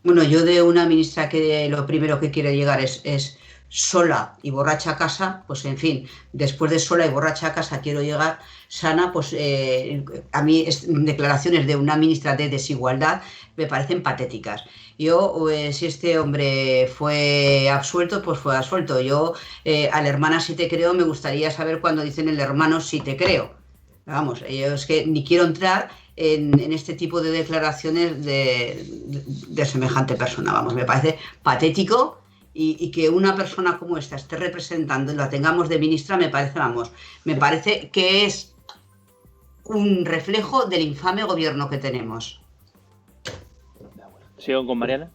Bueno, yo de una ministra que lo primero que quiere llegar es sola y borracha a casa, pues en fin, después de sola y borracha a casa quiero llegar sana, pues a mí declaraciones de una ministra de desigualdad me parecen patéticas. Yo, si este hombre fue absuelto, pues fue absuelto. Yo, a la hermana sí te creo, me gustaría saber cuándo dicen el hermano sí te creo. Vamos, yo es que ni quiero entrar en este tipo de declaraciones de semejante persona. Vamos, me parece patético. Y que una persona como esta esté representando y la tengamos de ministra me parece que es un reflejo del infame gobierno que tenemos. ¿Sigo con Mariana?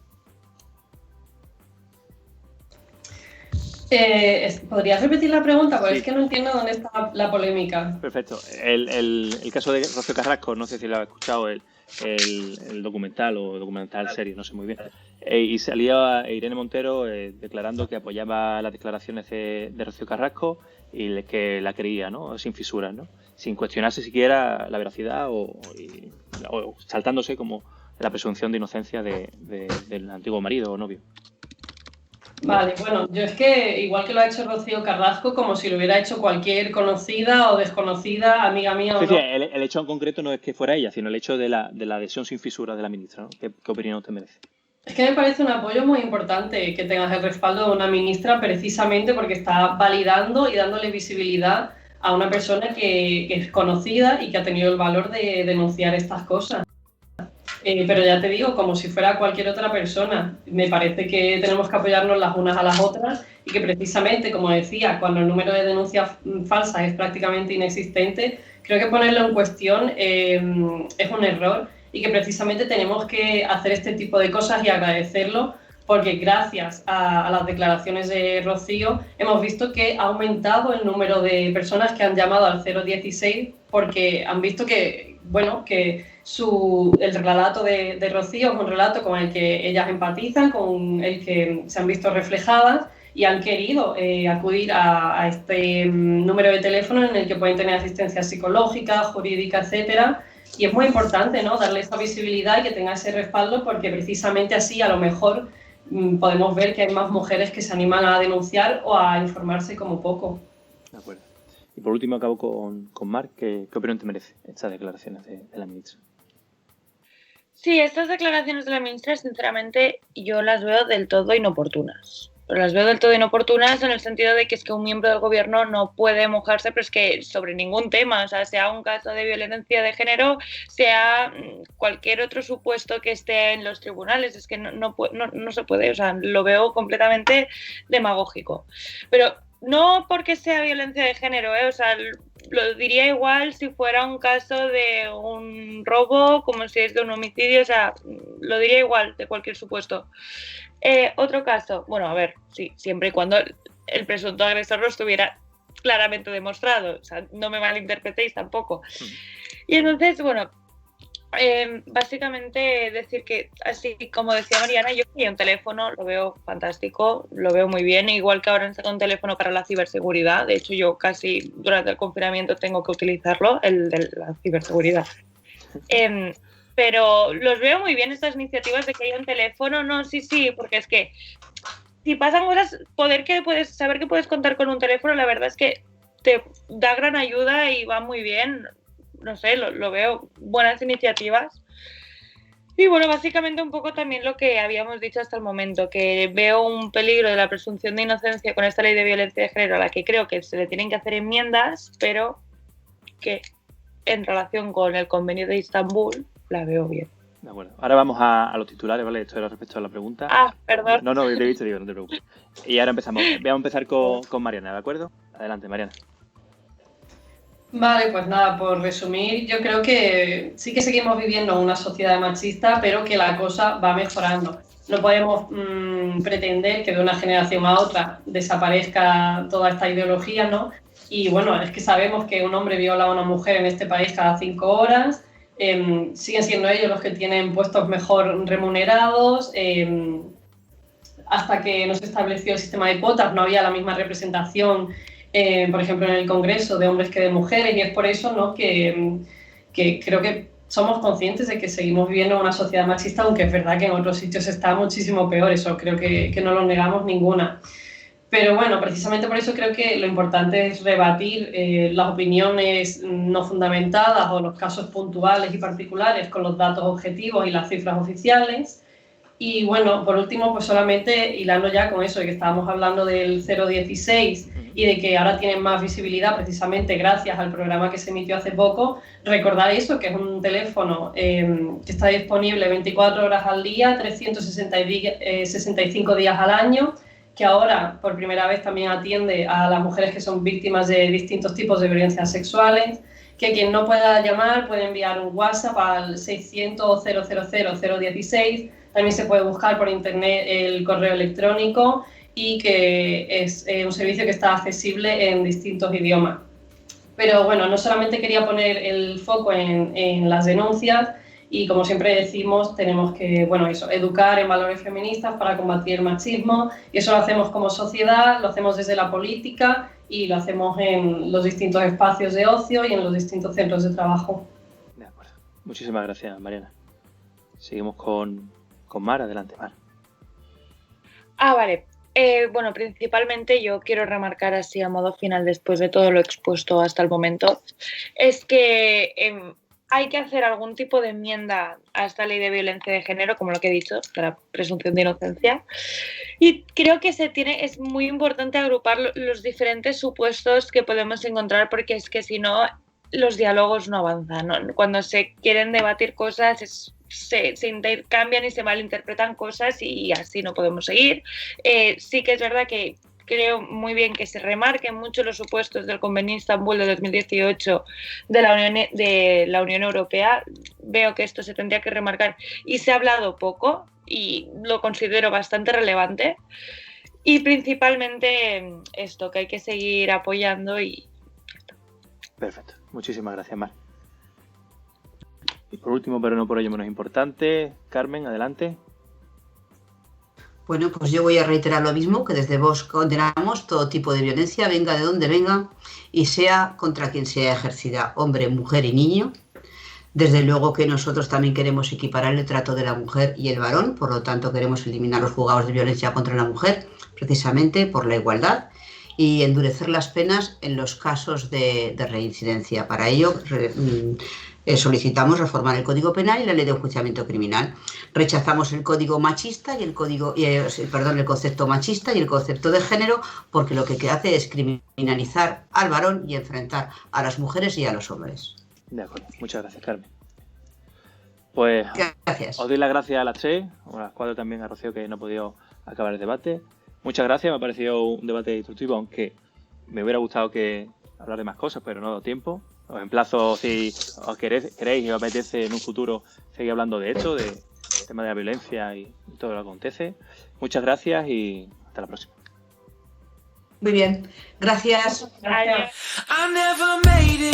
¿Podrías repetir la pregunta? Porque Sí. es que no entiendo dónde está la polémica. Perfecto. El caso de Rocío Carrasco, no sé si lo has escuchado, el documental o documental serie, no sé muy bien. Y salía Irene Montero declarando que apoyaba las declaraciones de Rocío Carrasco y que la creía, ¿no? Sin fisuras, ¿no? Sin cuestionarse siquiera la veracidad o saltándose como la presunción de inocencia del antiguo marido o novio. Vale, bueno, yo es que igual que lo ha hecho Rocío Carrasco, como si lo hubiera hecho cualquier conocida o desconocida, amiga mía o Sí, no. sí, el hecho en concreto no es que fuera ella, sino el hecho de la adhesión sin fisuras de la ministra, ¿no? ¿Qué opinión usted merece? Es que me parece un apoyo muy importante que tengas el respaldo de una ministra precisamente porque está validando y dándole visibilidad a una persona que es conocida y que ha tenido el valor de denunciar estas cosas. Pero ya te digo, como si fuera cualquier otra persona, me parece que tenemos que apoyarnos las unas a las otras y que precisamente, como decía, cuando el número de denuncias falsas es prácticamente inexistente, creo que ponerlo en cuestión es un error y que precisamente tenemos que hacer este tipo de cosas y agradecerlo porque gracias a las declaraciones de Rocío hemos visto que ha aumentado el número de personas que han llamado al 016 porque han visto que, bueno, que el relato de Rocío es un relato con el que ellas empatizan, con el que se han visto reflejadas y han querido acudir a este número de teléfono en el que pueden tener asistencia psicológica, jurídica, etcétera. Y es muy importante, ¿no?, darle esa visibilidad y que tenga ese respaldo porque precisamente así a lo mejor podemos ver que hay más mujeres que se animan a denunciar o a informarse como poco. De acuerdo. Y por último acabo con Marc. ¿Qué opinión te merece estas declaraciones de la ministra? Sí, estas declaraciones de la ministra, sinceramente, yo las veo del todo inoportunas. Pero las veo del todo inoportunas en el sentido de que es que un miembro del gobierno no puede mojarse, pero es que sobre ningún tema, o sea, sea un caso de violencia de género, sea cualquier otro supuesto que esté en los tribunales, es que no se puede, o sea, lo veo completamente demagógico. Pero no porque sea violencia de género, o sea, lo diría igual si fuera un caso de un robo, como si es de un homicidio, o sea, lo diría igual de cualquier supuesto. Otro caso, bueno, a ver, sí, siempre y cuando el presunto agresor lo estuviera claramente demostrado, o sea, no me malinterpretéis tampoco. Y entonces, bueno, básicamente decir que, así como decía Mariana, yo quería un teléfono, lo veo fantástico, lo veo muy bien, igual que ahora han sacado un teléfono para la ciberseguridad, de hecho yo casi durante el confinamiento tengo que utilizarlo, el de la ciberseguridad. Pero los veo muy bien estas iniciativas de que haya un teléfono, no, sí, porque es que si pasan cosas, saber que puedes contar con un teléfono, la verdad es que te da gran ayuda y va muy bien, no sé, lo veo buenas iniciativas. Y bueno, básicamente un poco también lo que habíamos dicho hasta el momento, que veo un peligro de la presunción de inocencia con esta ley de violencia de género a la que creo que se le tienen que hacer enmiendas, pero que en relación con el convenio de Estambul la veo bien. De acuerdo. Ahora vamos a los titulares, ¿vale? Esto era respecto a la pregunta. Ah, perdón. No, te he visto, digo, no te preocupes. Y ahora empezamos. Vamos a empezar con Mariana, ¿de acuerdo? Adelante, Mariana. Vale, pues nada, por resumir, yo creo que sí que seguimos viviendo en una sociedad machista, pero que la cosa va mejorando. No podemos pretender que de una generación a otra desaparezca toda esta ideología, ¿no? Y bueno, es que sabemos que un hombre viola a una mujer en este país cada 5 horas. Siguen siendo ellos los que tienen puestos mejor remunerados. Hasta que no se estableció el sistema de cuotas no había la misma representación, por ejemplo, en el Congreso de hombres que de mujeres, y es por eso, ¿no?, que creo que somos conscientes de que seguimos viviendo en una sociedad machista, aunque es verdad que en otros sitios está muchísimo peor, eso creo que no lo negamos ninguna. Pero bueno, precisamente por eso creo que lo importante es rebatir las opiniones no fundamentadas o los casos puntuales y particulares con los datos objetivos y las cifras oficiales. Y bueno, por último, pues solamente hilando ya con eso de que estábamos hablando del 016 y de que ahora tienen más visibilidad precisamente gracias al programa que se emitió hace poco, recordar eso, que es un teléfono que está disponible 24 horas al día, 365 días al año, que ahora por primera vez también atiende a las mujeres que son víctimas de distintos tipos de violencias sexuales, que quien no pueda llamar puede enviar un WhatsApp al 600 000 016. También se puede buscar por internet el correo electrónico y que es un servicio que está accesible en distintos idiomas. Pero bueno, no solamente quería poner el foco en las denuncias y, como siempre decimos, tenemos que, bueno, eso, educar en valores feministas para combatir el machismo, y eso lo hacemos como sociedad, lo hacemos desde la política y lo hacemos en los distintos espacios de ocio y en los distintos centros de trabajo. De acuerdo. Muchísimas gracias, Mariana. Seguimos con Mar. Adelante, Mar. Vale. Bueno, principalmente yo quiero remarcar así a modo final, después de todo lo expuesto hasta el momento, es que hay que hacer algún tipo de enmienda a esta ley de violencia de género, como lo que he dicho, de la presunción de inocencia. Y creo que es muy importante agrupar los diferentes supuestos que podemos encontrar, porque es que si no, los diálogos no avanzan, ¿no? Cuando se quieren debatir cosas, se intercambian y se malinterpretan cosas y así no podemos seguir. Sí que es verdad que creo muy bien que se remarquen mucho los supuestos del Convenio de Estambul de 2018 de la Unión Europea. Veo que esto se tendría que remarcar y se ha hablado poco y lo considero bastante relevante. Y principalmente esto, que hay que seguir apoyando y... Perfecto. Muchísimas gracias, Mar. Y por último, pero no por ello menos importante, Carmen, adelante. Bueno, pues yo voy a reiterar lo mismo, que desde Vox condenamos todo tipo de violencia, venga de donde venga, y sea contra quien sea ejercida, hombre, mujer y niño. Desde luego que nosotros también queremos equiparar el trato de la mujer y el varón, por lo tanto queremos eliminar los juzgados de violencia contra la mujer, precisamente por la igualdad, y endurecer las penas en los casos de reincidencia. Para ello solicitamos reformar el Código Penal y la Ley de Enjuiciamiento Criminal. Rechazamos el código machista y el concepto machista y el concepto de género, porque lo que hace es criminalizar al varón y enfrentar a las mujeres y a los hombres. De acuerdo, muchas gracias, Carmen. Pues gracias. Os doy las gracias a las 3, a las 4 también a Rocío, que no ha podido acabar el debate. Muchas gracias, me ha parecido un debate instructivo, aunque me hubiera gustado que hablar de más cosas, pero no he dado tiempo. Os emplazo, si os queréis y os apetece en un futuro seguir hablando de esto, del tema de la violencia y todo lo que acontece. Muchas gracias y hasta la próxima. Muy bien, gracias. Gracias. Adiós.